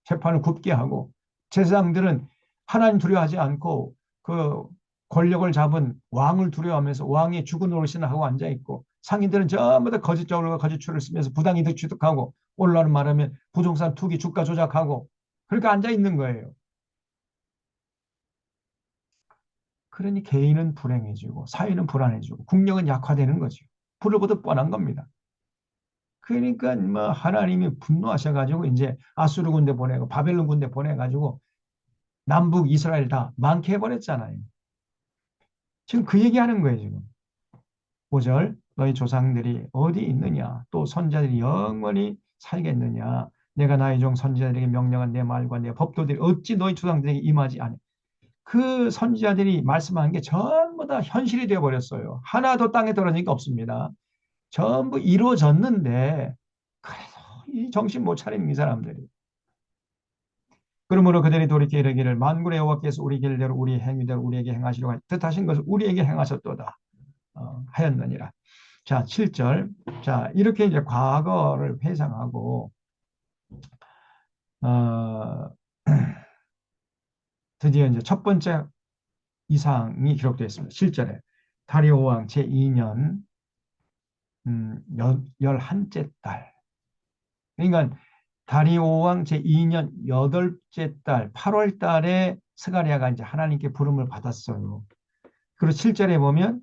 재판을 굽게 하고 제사장들은 하나님 두려워하지 않고 그 권력을 잡은 왕을 두려워하면서 왕이 죽은 노릇이나 하고 앉아있고 상인들은 전부 다 거짓적으로 거짓줄을 쓰면서 부당이득 취득하고 오늘날은 말하면 부동산 투기 주가 조작하고 그렇게 앉아있는 거예요. 그러니 개인은 불행해지고 사회는 불안해지고 국력은 약화되는 거죠. 불을 보듯 뻔한 겁니다. 그러니까 뭐 하나님이 분노하셔가지고 이제 아수르 군대 보내고 바벨론 군대 보내가지고 남북 이스라엘 다 망케 해버렸잖아요. 지금 그 얘기하는 거예요 지금. 5절 너희 조상들이 어디 있느냐 또 선자들이 영원히 살겠느냐 내가 나의 종 선지자들에게 명령한 내 말과 내 법도들이 어찌 너희 조상들에게 임하지 않아. 그 선지자들이 말씀한 게 전부 다 현실이 되어버렸어요. 하나도 땅에 떨어진 게 없습니다. 전부 이루어졌는데 그래도 이 정신 못 차리는 이 사람들이. 그러므로 그들이 돌이켜 이르기를 만군의 여호와께서 우리 길대로 우리 행위대로 우리에게 행하시려고 뜻하신 것을 우리에게 행하셨도다 하였느니라. 자, 7절. 자, 이렇게 이제 과거를 회상하고 어, 드디어 이제 첫 번째 이상이 기록되어 있습니다. 7절에 다리오 왕 제2년 11째 달. 그러니까 다리오 왕 제2년 8째 달 8월 달에 스가랴가 이제 하나님께 부름을 받았어요. 그리고 7절에 보면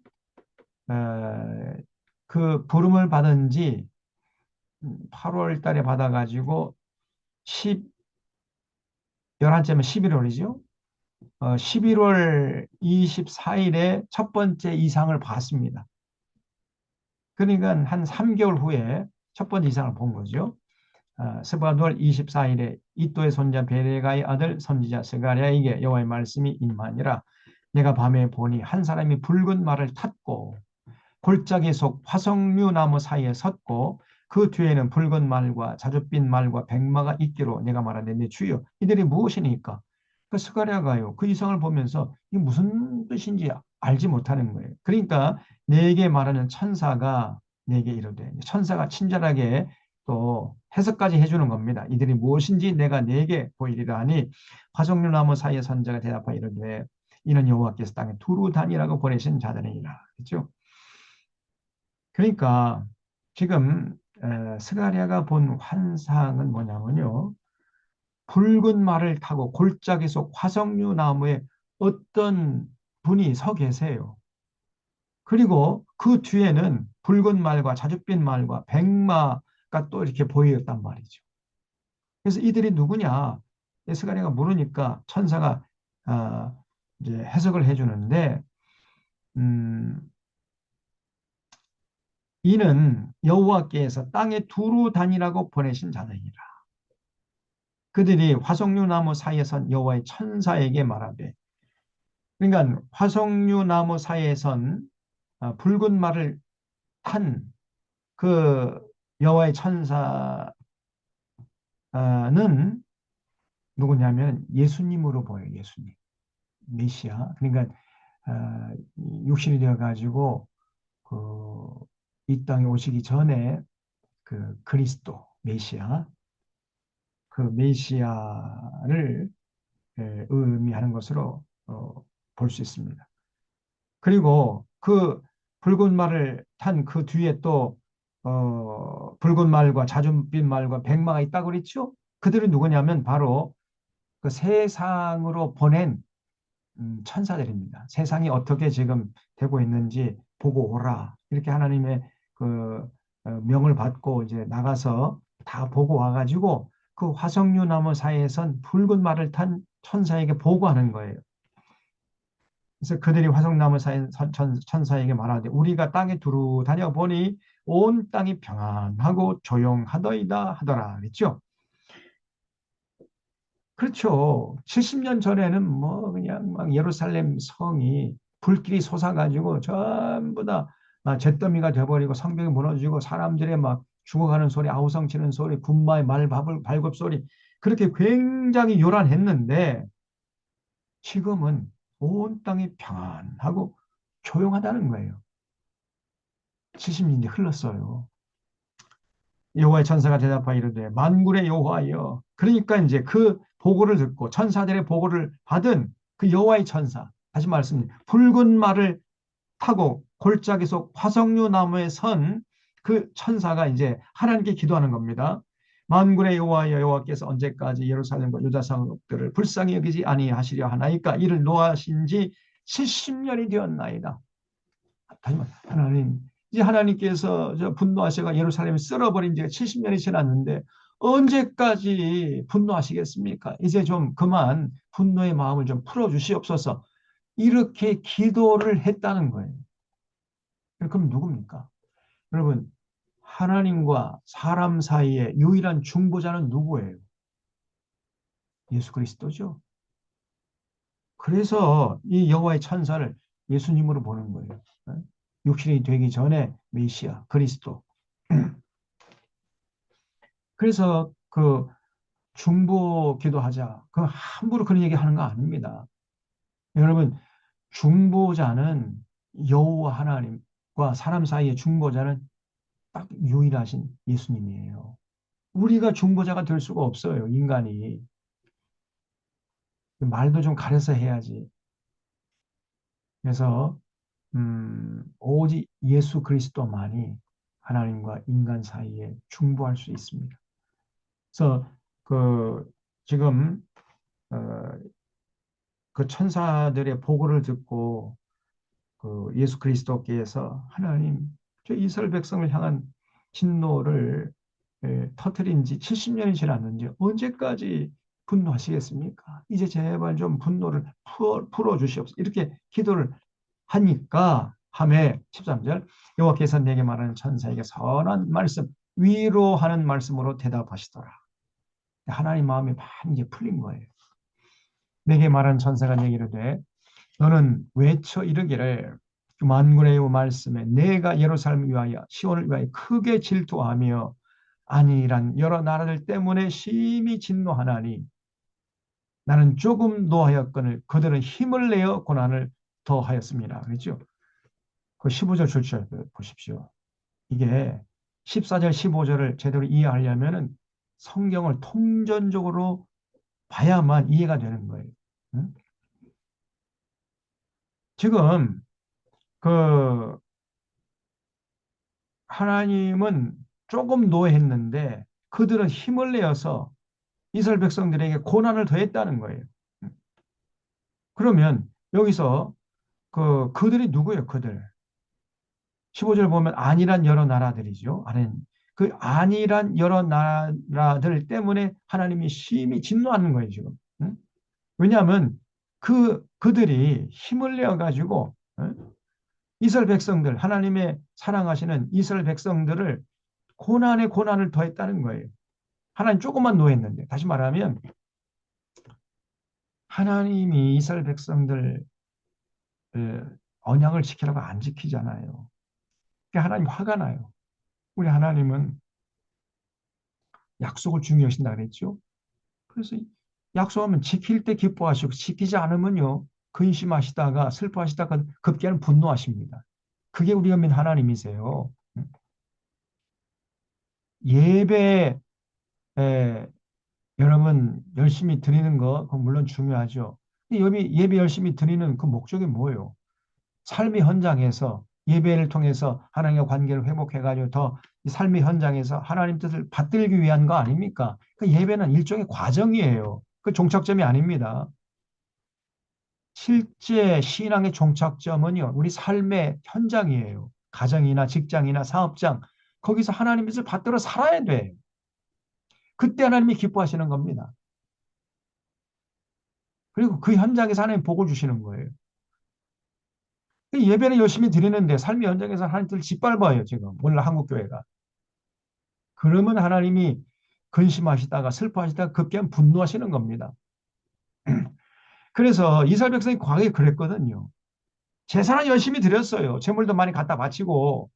그 부름을 받은 지 8월 달에 받아가지고 11째면 11월이죠. 11월 24일에 첫 번째 이상을 봤습니다. 그러니까 한 3개월 후에 첫 번째 이상을 본 거죠. 스바돌 24일에 이또의 손자 베레가의 아들 선지자 스가랴에게 여호와의 말씀이 임하니라. 내가 밤에 보니 한 사람이 붉은 말을 탔고 골짜기 속 화석류 나무 사이에 섰고 그 뒤에는 붉은 말과 자줏빛 말과 백마가 있기로 내가 말하되 내 주여 이들이 무엇이니까. 그 스가랴가요 그 이상을 보면서 이게 무슨 뜻인지 알지 못하는 거예요. 그러니까 내게 말하는 천사가 내게 이르되 천사가 친절하게 또 해석까지 해주는 겁니다. 이들이 무엇인지 내가 내게 보이리라 하니 화석류 나무 사이에 선자가 대답하여 이르되 이는 여호와께서 땅에 두루 다니라고 보내신 자들이니라. 그렇죠? 그러니까 지금 스가랴가 본 환상은 뭐냐면요. 붉은 말을 타고 골짜기 속 화석류 나무에 어떤 분이 서 계세요. 그리고 그 뒤에는 붉은 말과 자줏빛 말과 백마가 또 이렇게 보였단 말이죠. 그래서 이들이 누구냐? 스가랴가 물으니까 천사가 아, 이제 해석을 해주는데 음, 이는 여호와께서 땅에 두루 다니라고 보내신 자들이라. 그들이 화석류 나무 사이에 선 여호와의 천사에게 말하되 그러니까 화석류 나무 사이에 선 붉은 말을 탄 그 여호와의 천사는 누구냐면 예수님으로 보여요. 예수님. 메시아. 그러니까 육신이 되어 가지고 그 이 땅에 오시기 전에 그 그리스도 메시아 그 메시아를 의미하는 것으로 볼 수 있습니다. 그리고 그 붉은 말을 탄 그 뒤에 또 붉은 말과 자줏빛 말과 백마가 있다고 그랬죠? 그들은 누구냐면 바로 그 세상으로 보낸 천사들입니다. 세상이 어떻게 지금 되고 있는지 보고 오라. 이렇게 하나님의 그 명을 받고 이제 나가서 다 보고 와가지고 그 화석류 나무 사이에선 붉은 말을 탄 천사에게 보고하는 거예요. 그래서 그들이 화석나무 사이 천사에게 말하되 우리가 땅에 두루 다녀보니 온 땅이 평안하고 조용하더이다 하더라 그랬죠. 그렇죠. 70년 전에는 뭐 그냥 막 예루살렘 성이 불길이 솟아가지고 전부 다 잿더미가 돼버리고 성벽이 무너지고 사람들의 막 죽어가는 소리, 아우성 치는 소리, 군마의 발굽 소리 그렇게 굉장히 요란했는데 지금은 온 땅이 평안하고 조용하다는 거예요. 70년이 흘렀어요. 여호와의 천사가 대답하여 이르되 만군의 여호와여. 그러니까 이제 그 보고를 듣고 천사들의 보고를 받은 그 여호와의 천사, 다시 말씀드립니다. 붉은 말을 타고 골짜기 속 화석류 나무에 선 그 천사가 이제 하나님께 기도하는 겁니다. 만군의 여호와여, 여호와께서 언제까지 예루살렘과 유다 성읍들을 불쌍히 여기지 아니하시려 하나이까? 이를 노하신 지 70년이 되었나이다. 다시 말 하나님, 이제 하나님께서 분노하셔가 예루살렘을 쓸어버린 지가 70년이 지났는데 언제까지 분노하시겠습니까? 이제 좀 그만 분노의 마음을 좀 풀어주시옵소서. 이렇게 기도를 했다는 거예요. 그럼 누굽니까? 여러분, 하나님과 사람 사이의 유일한 중보자는 누구예요? 예수 그리스도죠. 그래서 이 여호와의 천사를 예수님으로 보는 거예요. 육신이 되기 전에 메시아 그리스도. 그래서 그 중보 기도하자. 그 함부로 그런 얘기 하는 거 아닙니다. 여러분, 중보자는 여호와 하나님과 사람 사이의 중보자는 딱 유일하신 예수님이에요. 우리가 중보자가 될 수가 없어요, 인간이. 말도 좀 가려서 해야지. 그래서 오직 예수 그리스도만이 하나님과 인간 사이에 중보할 수 있습니다. 그래서 그 지금 어, 그 천사들의 보고를 듣고 그 예수 그리스도께서 하나님 저 이스라엘 백성을 향한 진노를 터뜨린 지 70년이 지났는지 언제까지 분노하시겠습니까? 이제 제발 좀 분노를 풀어 주시옵소서. 이렇게 기도를 하니까 함에 13절 여호와께서 내게 말하는 천사에게 선한 말씀 위로하는 말씀으로 대답하시더라. 하나님 마음이 많이 이제 풀린 거예요. 내게 말한 천사가 내게 이르되 너는 외쳐 이르기를 만군의 말씀에 내가 예루살렘을 위하여 시온을 위하여 크게 질투하며 아니란 여러 나라들 때문에 심히 진노하나니 나는 조금 노하였거늘 그들은 힘을 내어 고난을 더하였습니다. 그렇죠? 그 15절 출처 보십시오. 이게 14절 15절을 제대로 이해하려면 성경을 통전적으로 봐야만 이해가 되는 거예요. 응? 지금 그 하나님은 조금 노했는데 그들은 힘을 내어서 이스라엘 백성들에게 고난을 더했다는 거예요. 그러면 여기서 그들이 누구예요? 그들. 15절 보면 아니란 여러 나라들이죠. 그 아니란 여러 나라들 때문에 하나님이 심히 진노하는 거예요, 지금. 응? 왜냐하면 그들이 힘을 내어 가지고 이스라엘 백성들, 하나님의 사랑하시는 이스라엘 백성들을 고난에 고난을 더했다는 거예요. 하나님 조금만 노했는데, 다시 말하면 하나님이 이스라엘 백성들 언약을 지키라고 안 지키잖아요. 그러니까 하나님 화가 나요. 우리 하나님은 약속을 중요하신다 그랬죠. 그래서 약속하면 지킬 때 기뻐하시고 지키지 않으면요 근심하시다가 슬퍼하시다가 급기야는 분노하십니다. 그게 우리가 믿는 하나님이세요. 예배 여러분 열심히 드리는 거 그건 물론 중요하죠. 예배 열심히 드리는 그 목적이 뭐예요? 삶의 현장에서 예배를 통해서 하나님과 관계를 회복해가지고 더 삶의 현장에서 하나님 뜻을 받들기 위한 거 아닙니까? 그 예배는 일종의 과정이에요. 그 종착점이 아닙니다. 실제 신앙의 종착점은요, 우리 삶의 현장이에요. 가정이나 직장이나 사업장, 거기서 하나님 뜻을 받들어 살아야 돼. 그때 하나님이 기뻐하시는 겁니다. 그리고 그 현장에서 하나님 복을 주시는 거예요. 예배는 열심히 드리는데 삶의 현장에서 하나님들 짓밟아요, 지금. 오늘 한국교회가. 그러면 하나님이 근심하시다가 슬퍼하시다가 급기야 분노하시는 겁니다. 그래서 이스라엘 백성이 과거에 그랬거든요. 제사는 열심히 드렸어요. 제물도 많이 갖다 바치고.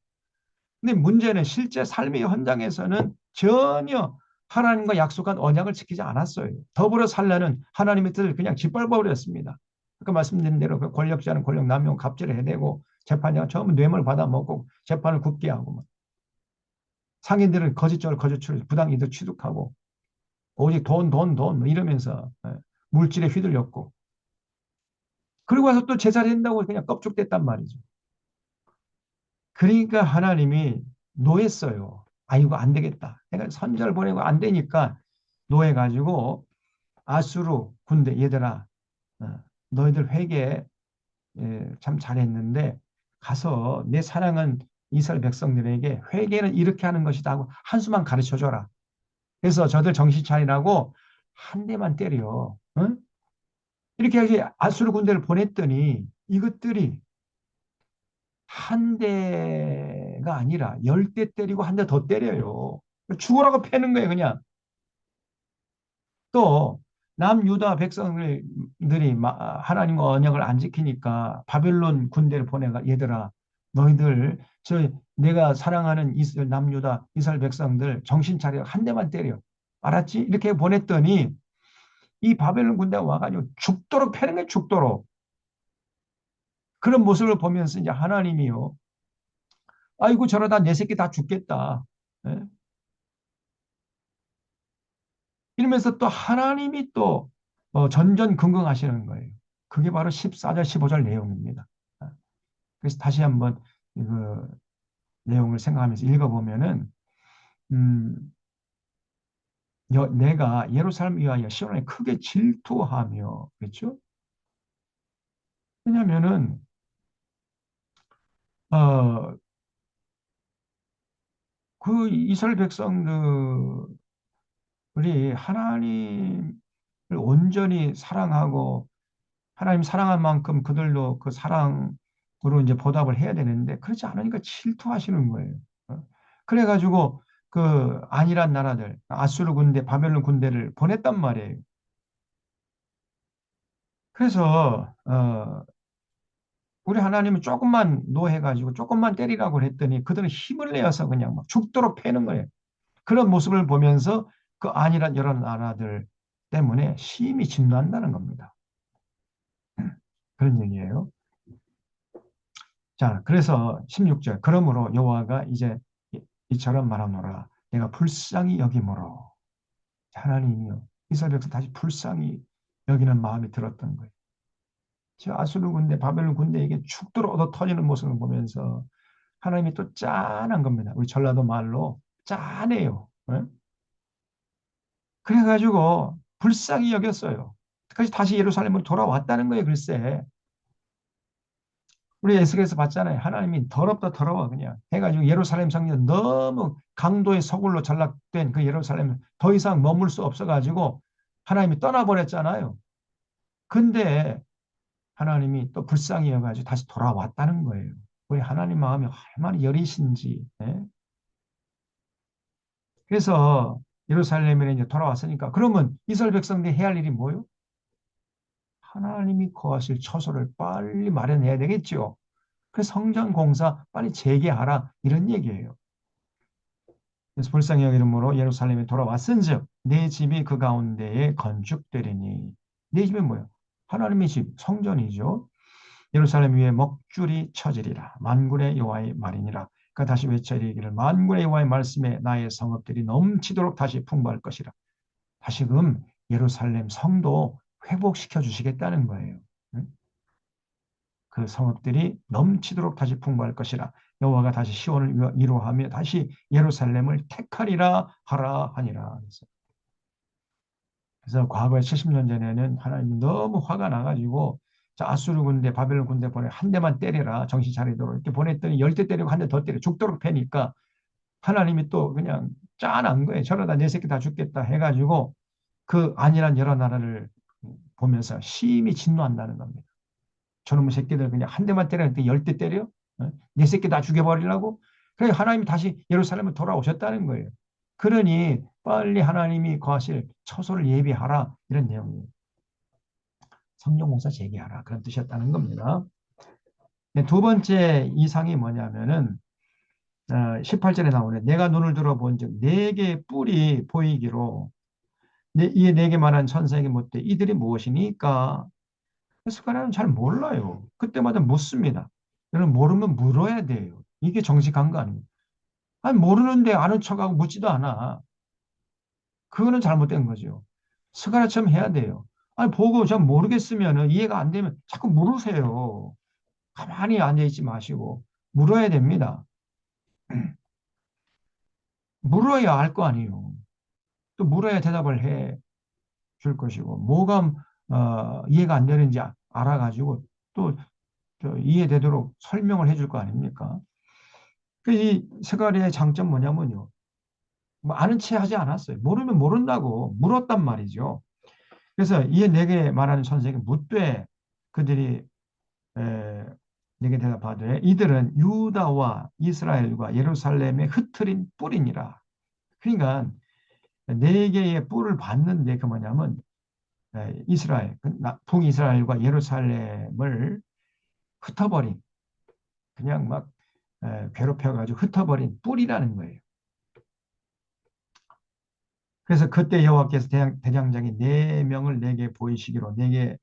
근데 문제는 실제 삶의 현장에서는 전혀 하나님과 약속한 언약을 지키지 않았어요. 더불어 살려는 하나님의 뜻을 그냥 짓밟아 버렸습니다. 아까 말씀드린 대로 그 권력자는 권력 남용 갑질을 해대고 재판장은 전부 뇌물 받아먹고 재판을 굽게 하고 상인들은 거짓말 거짓을 부당이득 취득하고 오직 돈 이러면서 물질에 휘둘렸고 그리고 와서 또 제사를 한다고 그냥 껍죽됐단 말이죠. 그러니까 하나님이 노했어요. 아, 이거 안 되겠다. 내가 선지자를 보내고 안 되니까 노해가지고 아수르 군대 얘들아 너희들 회개 참 잘했는데 가서 내 사랑은 이스라엘 백성들에게 회개는 이렇게 하는 것이다 하고 한 수만 가르쳐 줘라. 그래서 저들 정신 차리라고 한 대만 때려. 응? 이렇게 해서 아수르 군대를 보냈더니 이것들이 한 대가 아니라 10대 때리고 한 대 더 때려요. 죽으라고 패는 거예요, 그냥. 또 남유다 백성들이 하나님과 언약을 안 지키니까 바벨론 군대를 보내가 얘들아 너희들 저 내가 사랑하는 남유다 이스라엘 백성들 정신 차려 한 대만 때려 알았지? 이렇게 보냈더니 이 바벨론 군대가 와가지고 죽도록 패는 거예요, 죽도록. 그런 모습을 보면서 이제 하나님이요 아이고 저러다 내 새끼 다 죽겠다. 예? 이러면서 또 하나님이 또 전전긍긍하시는 거예요. 그게 바로 14절, 15절 내용입니다. 그래서 다시 한번 그 내용을 생각하면서 읽어보면은 음, 내가 예루살렘 위하여 시온에 크게 질투하며 그렇죠? 왜냐하면은 어, 그 이스라엘 백성들이 하나님을 온전히 사랑하고 하나님 사랑한 만큼 그들도 그 사랑으로 이제 보답을 해야 되는데 그렇지 않으니까 질투하시는 거예요. 어. 그래가지고 그 안일한 나라들 아수르 군대, 바벨론 군대를 보냈단 말이에요. 그래서 우리 하나님은 조금만 노해가지고 조금만 때리라고 했더니 그들은 힘을 내어서 그냥 막 죽도록 패는 거예요. 그런 모습을 보면서 그 안일한 여러 나라들 때문에 심히 진노한다는 겁니다. 그런 얘기예요. 자, 그래서 16절. 그러므로 여호와가 이제 이처럼 말하노라. 내가 불쌍히 여기므로. 하나님이요. 이스라엘 백성 다시 불쌍히 여기는 마음이 들었던 거예요. 저 아수르 군대, 바벨론 군대에게 죽도록 얻어 터지는 모습을 보면서 하나님이 또 짠한 겁니다. 우리 전라도 말로 짠해요. 네? 그래가지고 불쌍히 여겼어요. 그래서 다시 예루살렘으로 돌아왔다는 거예요, 글쎄. 우리 에스겔에서 봤잖아요. 하나님이 더럽다 더러워 그냥 해가지고 예루살렘 성전 너무 강도의 서굴로 전락된 그 예루살렘 더 이상 머물 수 없어가지고 하나님이 떠나버렸잖아요. 근데 하나님이 또 불쌍히 여가지고 다시 돌아왔다는 거예요. 우리 하나님 마음이 얼마나 여리신지. 예? 그래서 예루살렘에 이제 돌아왔으니까 그러면 이스라엘 백성들이 해야 할 일이 뭐예요? 하나님이 거하실 처소를 빨리 마련해야 되겠죠. 그래서 성전 공사 빨리 재개하라 이런 얘기예요. 그래서 불쌍히 여기름으로 예루살렘에 돌아왔은즉 내 집이 그 가운데에 건축되리니 내 집이 뭐예요? 하나님의 집 성전이죠. 예루살렘 위에 먹줄이 쳐지리라 만군의 여호와의 말이니라. 그 다시 외쳐 이르기를 만군의 여호와의 말씀에 나의 성읍들이 넘치도록 다시 풍부할 것이라. 다시금 예루살렘 성도 회복시켜 주시겠다는 거예요. 그 성읍들이 넘치도록 다시 풍부할 것이라. 여호와가 다시 시온을 위로하며 다시 예루살렘을 택하리라 하라 하니라. 그래서 과거에 70년 전에는 하나님이 너무 화가 나가지고 자, 아수르 군대, 바벨론 군대 보내 한 대만 때려라 정신 차리도록 이렇게 보냈더니 10대 때리고 한 대 더 때려 죽도록 패니까 하나님이 또 그냥 짠한 거예요. 저러다 내 새끼 다 죽겠다 해가지고 그 안일한 여러 나라를 보면서 심히 진노한다는 겁니다. 저놈의 새끼들 그냥 한 대만 때렸는데 10대 때려? 어? 내 새끼 다 죽여버리려고? 그래 하나님이 다시 예루살렘을 돌아오셨다는 거예요. 그러니 빨리 하나님이 거하실 처소를 예비하라 이런 내용이에요. 성령 공사 재개하라 그런 뜻이었다는 겁니다. 네, 두 번째 이상이 뭐냐면은 18절에 나오네. 내가 눈을 들어본즉 네 개의 뿔이 보이기로 이에 네 개만한 천사에게 묻되 이들이 무엇이니까? 스가랴는 잘 몰라요. 그때마다 묻습니다. 여러분 모르면 물어야 돼요. 이게 정직한 거 아닙니까? 아니 모르는데 아는 척하고 묻지도 않아. 그거는 잘못된 거죠. 스가랴처럼 해야 돼요. 아니 보고 전 모르겠으면 이해가 안 되면 자꾸 물으세요. 가만히 앉아있지 마시고 물어야 됩니다. 물어야 알 거 아니에요. 또 물어야 대답을 해 줄 것이고 뭐가 이해가 안 되는지 알아가지고 또 이해되도록 설명을 해줄 거 아닙니까? 이 스가랴의 장점 뭐냐면요. 뭐 아는 체 하지 않았어요. 모르면 모른다고 물었단 말이죠. 그래서 이에 내게 말하는 선생이 묻되 그들이 에, 내게 대답하되 이들은 유다와 이스라엘과 예루살렘의 흩트린 뿔이니라. 그러니까 네 개의 뿔을 받는데 그 뭐냐면 이스라엘, 북이스라엘과 예루살렘을 흩어버린 그냥 막 괴롭혀가지고 흩어버린 뿔이라는 거예요. 그래서 그때 여호와께서 대장장이 네 명을 내게 보이시기로 내게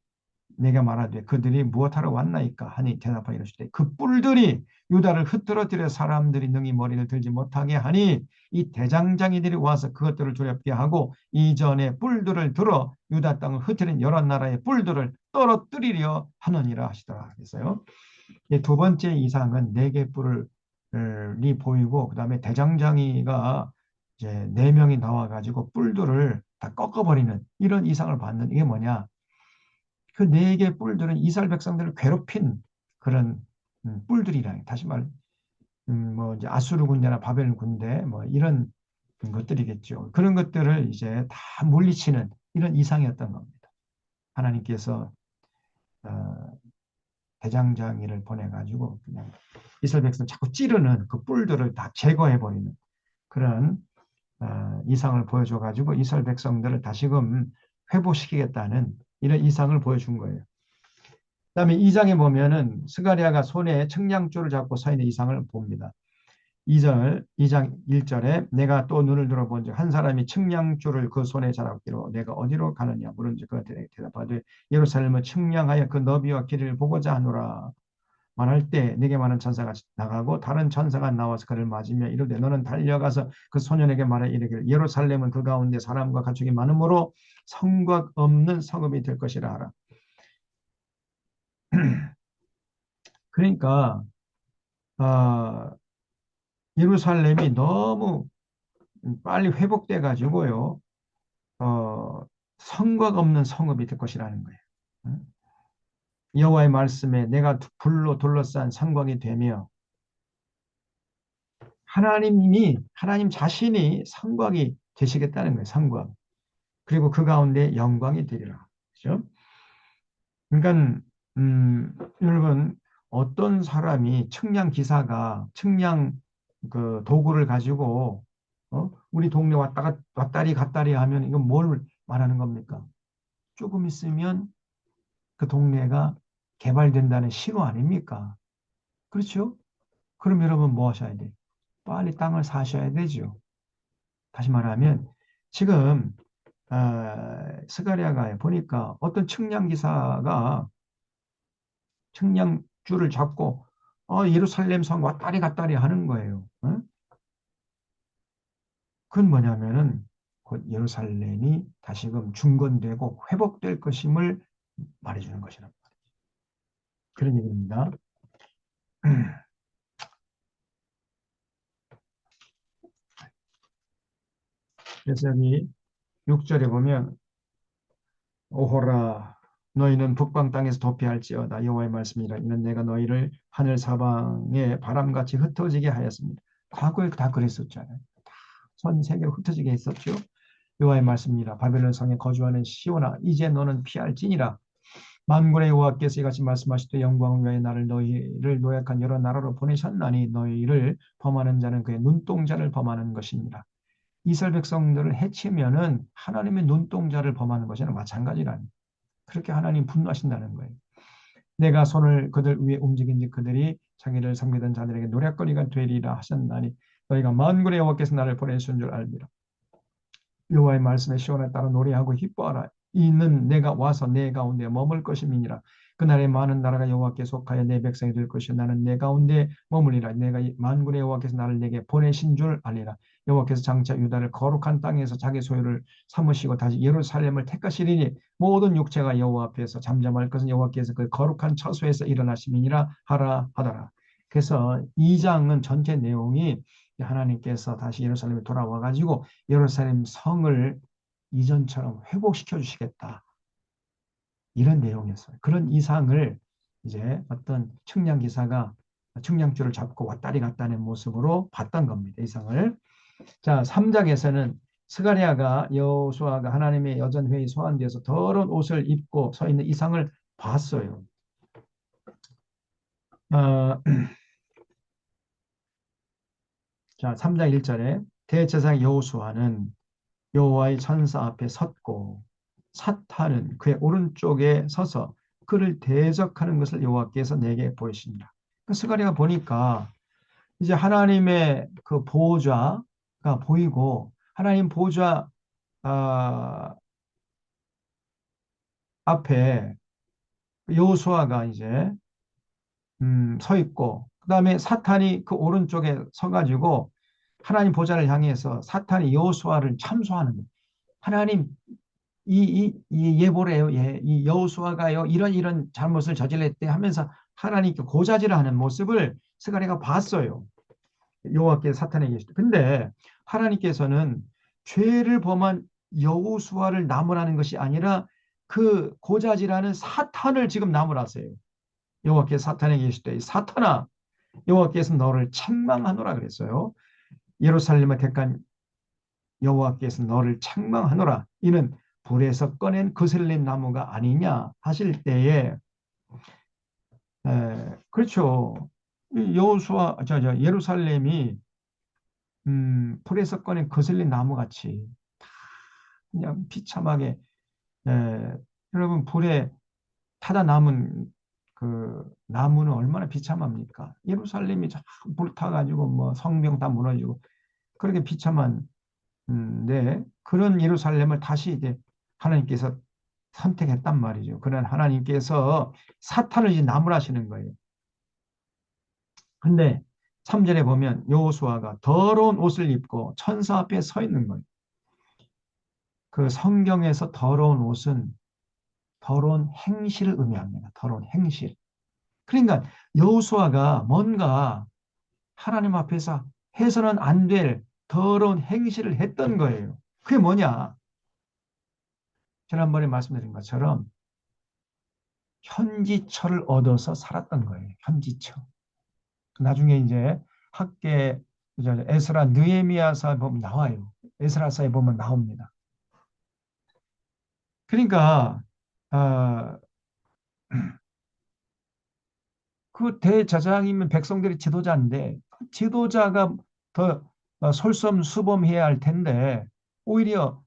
말하되 그들이 무엇하러 왔나이까 하니 대답하여 이르시되 그 뿔들이 유다를 흩뜨러뜨려 사람들이 능히 머리를 들지 못하게 하니 이 대장장이들이 와서 그것들을 두렵게 하고 이전에 뿔들을 들어 유다 땅을 흩트린 여러 나라의 뿔들을 떨어뜨리려 하느니라 하시더라. 그래서요. 두 번째 이상은 네 개 뿔이 보이고 그다음에 대장장이가 이제 네 명이 나와가지고 뿔들을 다 꺾어버리는 이런 이상을 받는 이게 뭐냐? 그 네 개 뿔들은 이스라엘 백성들을 괴롭힌 그런 뿔들이라. 다시 말, 뭐 이제 아수르 군대나 바벨 군대 뭐 이런 것들이겠죠. 그런 것들을 이제 다 물리치는 이런 이상이었던 겁니다. 하나님께서 어, 대장장이를 보내가지고 그냥 이스라엘 백성 자꾸 찌르는 그 뿔들을 다 제거해버리는 그런 이상을 보여줘가지고 이스라엘 백성들을 다시금 회복시키겠다는 이런 이상을 보여준 거예요. 그다음에 2장에 보면은 스가랴가 손에 측량줄을 잡고 서 있는 이상을 봅니다. 2장 1절에 내가 또 눈을 들어본 즉 한 사람이 측량줄을 그 손에 잡기로 내가 어디로 가느냐 물은즉 그한테 대답하되 예루살렘을 측량하여 그 너비와 길이를 보고자 하노라. 말할 때 내게 많은 천사가 나가고 다른 천사가 나와서 그를 맞으며 이르되 너는 달려가서 그 소년에게 말해 이르기를 예루살렘은 그 가운데 사람과 가축이 많으므로 성곽 없는 성읍이 될 것이라 하라. 그러니까 어, 예루살렘이 너무 빨리 회복돼 가지고요. 성곽 없는 성읍이 될 것이라는 거예요. 여호와의 말씀에 내가 불로 둘러싼 성곽이 되며 하나님 자신이 성곽이 되시겠다는 거예요. 성곽. 그리고 그 가운데 영광이 되리라. 그죠? 그러니까 여러분 어떤 사람이 측량 기사가 측량 그 도구를 가지고 우리 동네 왔다리 갔다리 하면 이건 뭘 말하는 겁니까? 조금 있으면 그 동네가 개발된다는 신호 아닙니까? 그렇죠? 그럼 여러분 뭐 하셔야 돼요? 빨리 땅을 사셔야 되죠. 다시 말하면 지금 스가랴가 보니까 어떤 측량 기사가 측량줄을 잡고 예루살렘 성 왔다리 갔다리 하는 거예요. 어? 그건 뭐냐면은 곧 예루살렘이 다시금 중건되고 회복될 것임을 말해주는 것이란 말이에요. 그런 얘기입니다. 그래서 여기 6절에 보면 오호라 너희는 북방 땅에서 도피할지어다 여호와의 말씀이라 이는 내가 너희를 하늘 사방에 바람같이 흩어지게 하였습니다. 과거에 다 그랬었잖아요. 전 세계로 흩어지게 했었죠. 여호와의 말씀이라. 바벨론 성에 거주하는 시온아, 이제 너는 피할지니라. 만군의 여호와께서 이같이 말씀하시되 영광을 위하여 나를 너희를 노약한 여러 나라로 보내셨나니 너희를 범하는 자는 그의 눈동자를 범하는 것입니다. 이스라엘 백성들을 해치면은 하나님의 눈동자를 범하는 것이나 마찬가지라니. 그렇게 하나님 분노하신다는 거예요. 내가 손을 그들 위에 움직인지 그들이 자기를 섬기던 자들에게 노략거리가 되리라 하셨나니 너희가 만군의 여호와께서 나를 보내신 줄 알리라. 여호와의 말씀에 시온에 따라 노래하고 기뻐하라. 이는 내가 와서 내 가운데 머물 것임이니라. 그날에 많은 나라가 여호와께 속하여 내 백성이 될 것이요 나는 내 가운데 머물리라. 내가 만군의 여호와께서 나를 내게 보내신 줄 알리라. 여호와께서 장차 유다를 거룩한 땅에서 자기 소유를 삼으시고 다시 예루살렘을 택하시리니 모든 육체가 여호와 앞에서 잠잠할 것은 여호와께서 그 거룩한 처소에서 일어나심이니라 하라 하더라. 그래서 이 장은 전체 내용이 하나님께서 다시 예루살렘에 돌아와 가지고 예루살렘 성을 이전처럼 회복시켜 주시겠다. 이런 내용이었어요. 그런 이상을 이제 어떤 측량 기사가 측량줄을 잡고 왔다리 갔다는 모습으로 봤던 겁니다. 이상을. 자, 3장에서는 스가랴가 여호수아가 하나님의 여전회의 소환되어서 더러운 옷을 입고 서 있는 이상을 봤어요. 자, 3장 1절에 대제사장 여호수아는 여호와의 천사 앞에 섰고 사탄은 그의 오른쪽에 서서 그를 대적하는 것을 여호와께서 내게 보이십니다. 스가랴가 보니까 이제 하나님의 그 보호자가 보이고 하나님 보호자 앞에 여호수아가 이제 서 있고 그다음에 사탄이 그 오른쪽에 서가지고 하나님 보좌를 향해서 사탄이 여호수아를 참소하는 거예요. 하나님 이 예보래요. 예, 이 여호수아가요 이런 잘못을 저질렀대 하면서 하나님께 고자질을 하는 모습을 스가랴가 봤어요. 여호와께서 사탄에게 계실 때. 근데 하나님께서는 죄를 범한 여호수아를 나무라는 것이 아니라 그 고자질하는 사탄을 지금 나무라세요. 여호와께서 사탄에게 계실 때 사탄아 여호와께서 너를 책망하노라 그랬어요. 예루살렘을 택한 여호와께서 너를 책망하노라. 이는 불에서 꺼낸 그슬린 나무가 아니냐 하실 때에 그렇죠. 여호수아 예루살렘이 불에서 꺼낸 거슬린 나무같이 그냥 비참하게 여러분 불에 타다 남은 그 나무는 얼마나 비참합니까? 예루살렘이 불타가지고 뭐 성벽 다 무너지고 그렇게 비참한 네 그런 예루살렘을 다시 이제 하나님께서 선택했단 말이죠. 그런 하나님께서 사탄을 이제 나무라시는 거예요. 근데 3절에 보면 여호수아가 더러운 옷을 입고 천사 앞에 서 있는 거예요. 그 성경에서 더러운 옷은 더러운 행실을 의미합니다. 더러운 행실. 그러니까 여호수아가 뭔가 하나님 앞에서 해서는 안 될 더러운 행실을 했던 거예요. 그게 뭐냐? 지난번에 말씀드린 것처럼 현지처를 얻어서 살았던 거예요. 현지처. 나중에 이제 학계 에스라 느헤미야서 보면 나와요. 에스라서에 보면 나옵니다. 그러니까 그 대제사장이면 백성들의 지도자인데 지도자가 더 솔선수범해야 할 텐데 오히려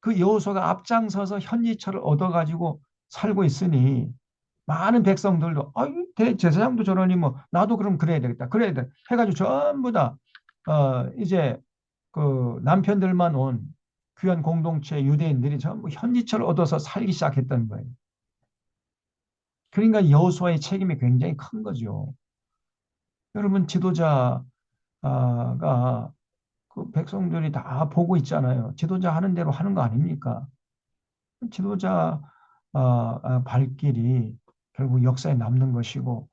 그 여호수아가 앞장서서 현지처를 얻어가지고 살고 있으니 많은 백성들도 대제사장도 저러니 뭐 나도 그럼 그래야 되겠다 그래야 돼 해가지고 전부 다 이제 그 남편들만 온 귀한 공동체 유대인들이 전부 현지처를 얻어서 살기 시작했던 거예요. 그러니까 여호수아의 책임이 굉장히 큰 거죠. 여러분 지도자가 그 백성들이 다 보고 있잖아요. 지도자 하는 대로 하는 거 아닙니까? 지도자 발길이 결국 역사에 남는 것이고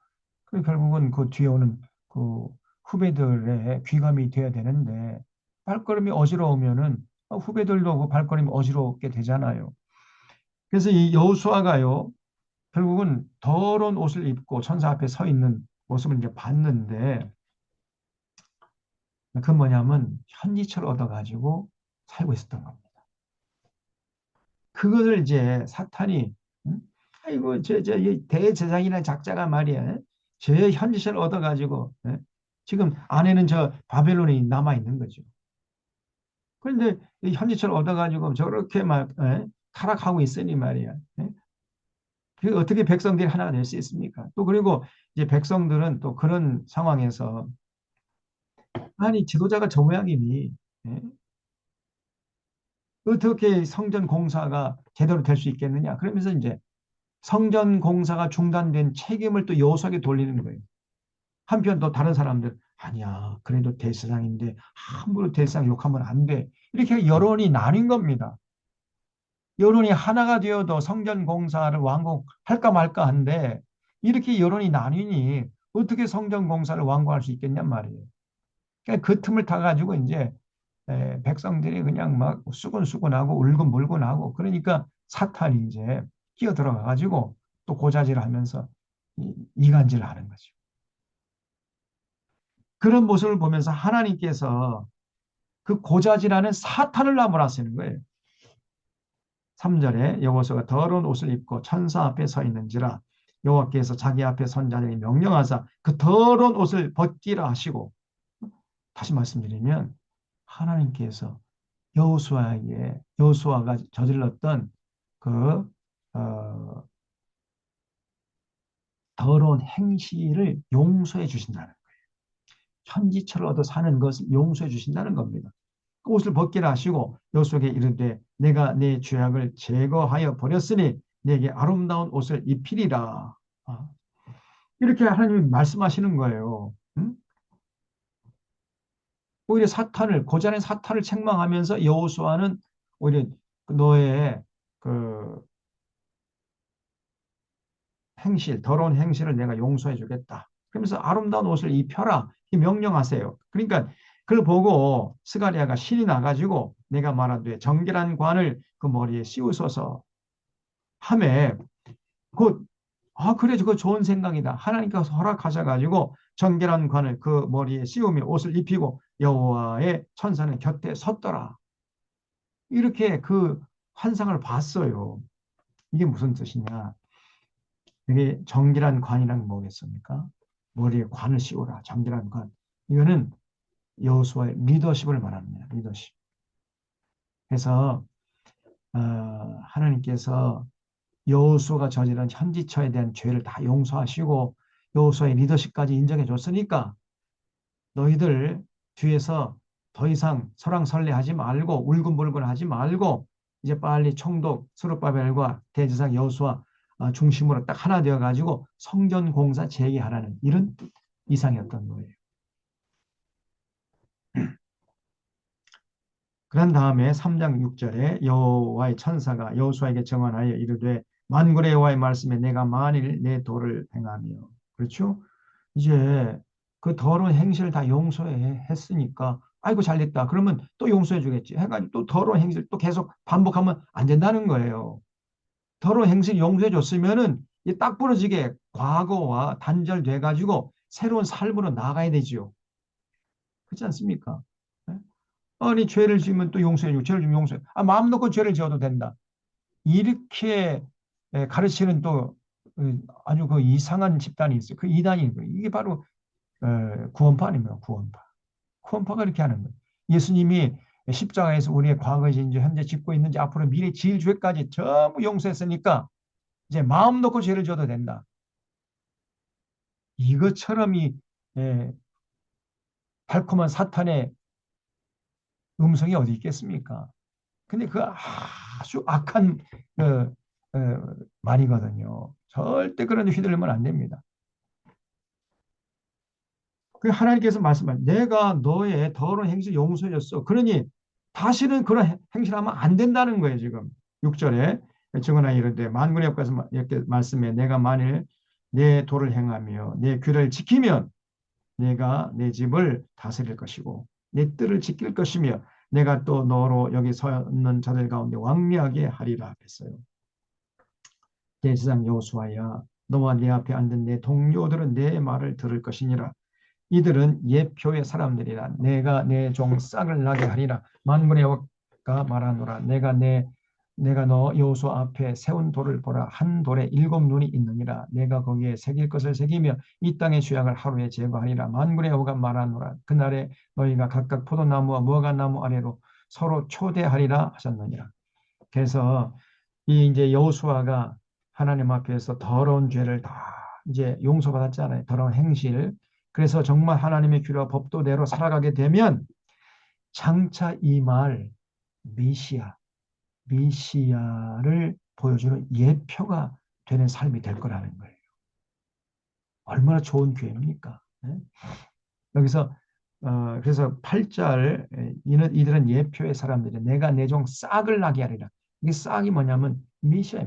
그 결국은 그 뒤에 오는 그 후배들의 귀감이 돼야 되는데 발걸음이 어지러우면은 후배들도 그 발걸음이 어지럽게 되잖아요. 그래서 이 여호수아가요 결국은 더러운 옷을 입고 천사 앞에 서 있는 모습을 이제 봤는데 그 뭐냐면 현지철을 얻어가지고 살고 있었던 겁니다. 그것을 이제 사탄이 아이고 이 대제사장이나 작자가 말이야. 제 현지철을 얻어가지고 지금 아내는 저 바벨론에 남아 있는 거죠. 그런데 이 현지철을 얻어가지고 저렇게 막 타락하고 있으니 말이야. 그 어떻게 백성들이 하나가 될 수 있습니까? 또 그리고 이제 백성들은 또 그런 상황에서 아니 지도자가 저 모양이니 예? 어떻게 성전 공사가 제대로 될 수 있겠느냐? 그러면서 이제 성전 공사가 중단된 책임을 또 여호수아에게 돌리는 거예요. 한편 또 다른 사람들 아니야 그래도 대제사장인데 함부로 대제사장 욕하면 안 돼. 이렇게 여론이 나뉜 겁니다. 여론이 하나가 되어도 성전 공사를 완공할까 말까 한데 이렇게 여론이 나뉘니 어떻게 성전 공사를 완공할 수 있겠냔 말이에요. 그러니까 그 틈을 타가지고 이제 백성들이 그냥 막 수근수근하고 울고불곤하고 그러니까 사탄이 이제 끼어들어가 가지고 또 고자질하면서 이간질을 하는 거죠. 그런 모습을 보면서 하나님께서 그 고자질하는 사탄을 나무라시는 거예요. 3절에 여호수아가 더러운 옷을 입고 천사 앞에 서 있는지라 여호와께서 자기 앞에 선 자들이 명령하사 그 더러운 옷을 벗기라 하시고 다시 말씀드리면 하나님께서 여호수아가 저질렀던 그 어, 더러운 행실을 용서해 주신다는 거예요. 천지철을 얻어 사는 것을 용서해 주신다는 겁니다. 그 옷을 벗기라 하시고 여호수아에게 이르되 내가 내 죄악을 제거하여 버렸으니 내게 아름다운 옷을 입히리라. 이렇게 하나님이 말씀하시는 거예요. 응? 오히려 고자는 사탄을 책망하면서 여호수아는 오히려 너의 그 더러운 행실을 내가 용서해 주겠다. 그러면서 아름다운 옷을 입혀라. 명령하세요. 그러니까 그걸 보고 스가랴가 신이 나가지고 내가 말하되 정결한 관을 그 머리에 씌우소서 하매 곧 그래 그거 좋은 생각이다. 하나님께서 허락하셔가지고 정결한 관을 그 머리에 씌우며 옷을 입히고 여호와의 천사는 곁에 섰더라. 이렇게 그 환상을 봤어요. 이게 무슨 뜻이냐? 이게 정결한 관이란 뭐겠습니까? 머리에 관을 씌우라. 정결한 관. 이거는 여호수아의 리더십을 말합니다. 리더십. 그래서 하나님께서 여호수아가 저지른 현지처에 대한 죄를 다 용서하시고 여호수아의 리더십까지 인정해 줬으니까 너희들 뒤에서 더 이상 설왕설래하지 말고 울근불근하지 말고 이제 빨리 총독 스룹바벨과 대제사장 여호수아 중심으로 딱 하나 되어 가지고 성전 공사 재개하라는 이런 이상이었던 거예요. 그런 다음에 3장 6절에 여호와의 천사가 여호수아에게 정언하여 이르되 만군의 여호와의 말씀에 내가 만일 내 도를 행하며 그렇죠? 이제 그 더러운 행실을 다 용서했으니까 아이고 잘됐다. 그러면 또 용서해 주겠지. 해가지고 또 더러운 행실 또 계속 반복하면 안 된다는 거예요. 더러운 행실 용서해 줬으면은 딱 부러지게 과거와 단절돼 가지고 새로운 삶으로 나가야 되지요. 그렇지 않습니까? 네? 아니 죄를 지으면 또 용서해 주고 죄를 좀 용서해. 마음 놓고 죄를 지어도 된다. 이렇게 가르치는 또 아주 그 이상한 집단이 있어요. 그 이단이 거예요. 이게 바로 구원파 아닙니까? 구원파. 구원파가 이렇게 하는 거예요. 예수님이 십자가에서 우리의 과거에 이제 현재 짓고 있는지 앞으로 미래 지을 죄까지 전부 용서했으니까 이제 마음 놓고 죄를 져도 된다. 이것처럼 이 에, 달콤한 사탄의 음성이 어디 있겠습니까? 근데 그 아주 악한 말이거든요. 절대 그런 데 휘둘리면 안 됩니다. 그 하나님께서 말씀하신 내가 너의 더러운 행실 용서해 줬어. 그러니 다시는 그런 행실하면 안 된다는 거예요, 지금. 6절에 증언하여 이르되 만군의 여호와께서 이렇게 말씀해 내가 만일 내 도를 행하며 내 규례를 지키면 내가 내 집을 다스릴 것이고 내 뜰을 지킬 것이며 내가 또 너로 여기 서 있는 자들 가운데 왕래하게 하리라 했어요. 대제사장 여호수아야 너와 내 앞에 앉은 내 동료들은 내 말을 들을 것이니라. 이들은 예표의 사람들이라. 내가 내 종 싹을 나게 하리라. 만군의 여호와가 말하노라. 내가 너 여호수아 앞에 세운 돌을 보라. 한 돌에 7눈이 있느니라. 내가 거기에 새길 것을 새기며 이 땅의 죄악을 하루에 제거하리라. 만군의 여호와가 말하노라. 그날에 너희가 각각 포도나무와 무화과나무 아래로 서로 초대하리라 하셨느니라. 그래서 이 이제 여호수아가 하나님 앞에서 더러운 죄를 다 이제 용서받았잖아요. 더러운 행실. 그래서 정말 하나님의 규례와 법도대로 살아가게 되면 장차 이 말 메시아를 보여주는 예표가 되는 삶이 될 거라는 거예요. 얼마나 좋은 기회입니까? 네? 여기서 그래서 8절 이들은 예표의 사람들이 내가 내 종 싹을 나게 하리라. 이게 싹이 뭐냐면 메시아.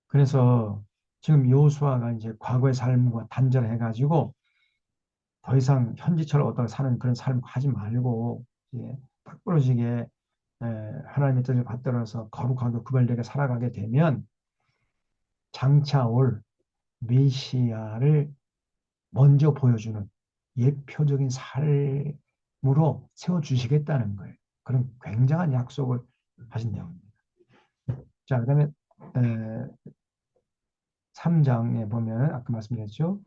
그래서 지금 여호수아가 이제 과거의 삶과 단절해가지고 더 이상 현지처럼 어떤 사는 그런 삶 하지 말고 이제 딱 부러지게 하나님의 뜻을 받들어서 거룩하게 구별되게 살아가게 되면 장차 올 메시아를 먼저 보여주는 예표적인 삶으로 세워주시겠다는 거예요. 그런 굉장한 약속을 하신 내용입니다. 자, 그 다음에 3장에 보면 아까 말씀드렸죠.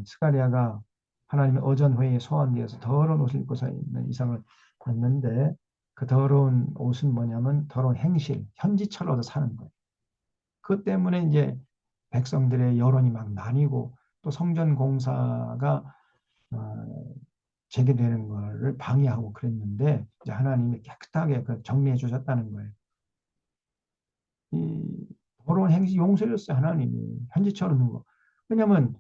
스가랴가 하나님의 어전회의에 소환되어서 더러운 옷을 입고 서 있는 이상을 봤는데 그 더러운 옷은 뭐냐면 더러운 행실, 현지처럼 사는 거예요. 그 때문에 이제 백성들의 여론이 막 나뉘고 또 성전 공사가 재개되는 것을 방해하고 그랬는데 이제 하나님이 깨끗하게 정리해 주셨다는 거예요. 이 더러운 행실 용서해 줬어요. 하나님이 현지처럼 거. 왜냐하면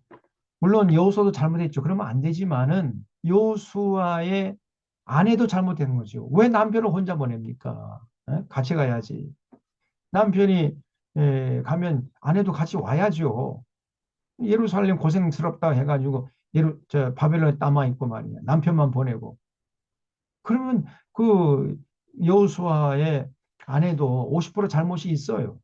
물론 여호수아도 잘못했죠. 그러면 안 되지만은 여호수아의 아내도 잘못된 거죠. 왜 남편을 혼자 보냅니까? 같이 가야지. 남편이 가면 아내도 같이 와야죠. 예루살렘 고생스럽다 해가지고 바벨론에 남아 있고 말이야. 남편만 보내고. 그러면 그 여호수아의 아내도 50% 잘못이 있어요.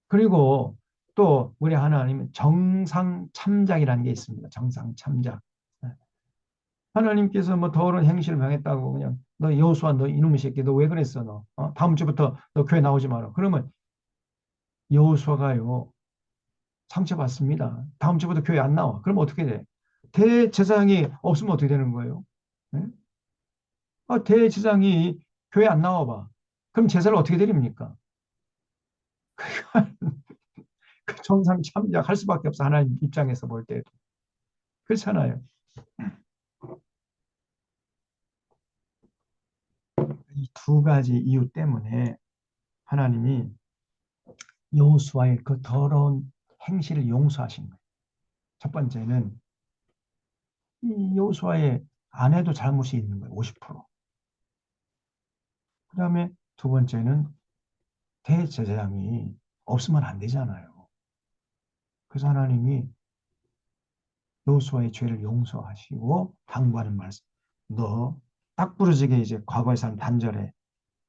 그리고 또 우리 하나님은 정상 참작이라는 게 있습니다. 정상 참작. 하나님께서 뭐 더러운 행실을 명했다고 그냥 너 여호수아 너 이놈의 새끼 너 왜 그랬어 너 다음 주부터 너 교회 나오지 마라. 그러면 여호수아가요 상처받습니다. 다음 주부터 교회 안 나와. 그럼 어떻게 돼? 대제사장이 없으면 어떻게 되는 거예요? 네? 대제사장이 교회 안 나와봐. 그럼 제사를 어떻게 드립니까? 그 정상 참작할 수밖에 없어. 하나님 입장에서 볼 때도. 그렇잖아요. 이 두 가지 이유 때문에 하나님이 여호수아의 그 더러운 행실을 용서하신 거예요. 첫 번째는 이 여호수아의 아내도 잘못이 있는 거예요. 50%. 그다음에 두 번째는 대제사장이 없으면 안 되잖아요. 그래서 하나님이 여호수아의 죄를 용서하시고 당부하는 말씀. 너 딱 부러지게 이제 과거의 삶 단절해.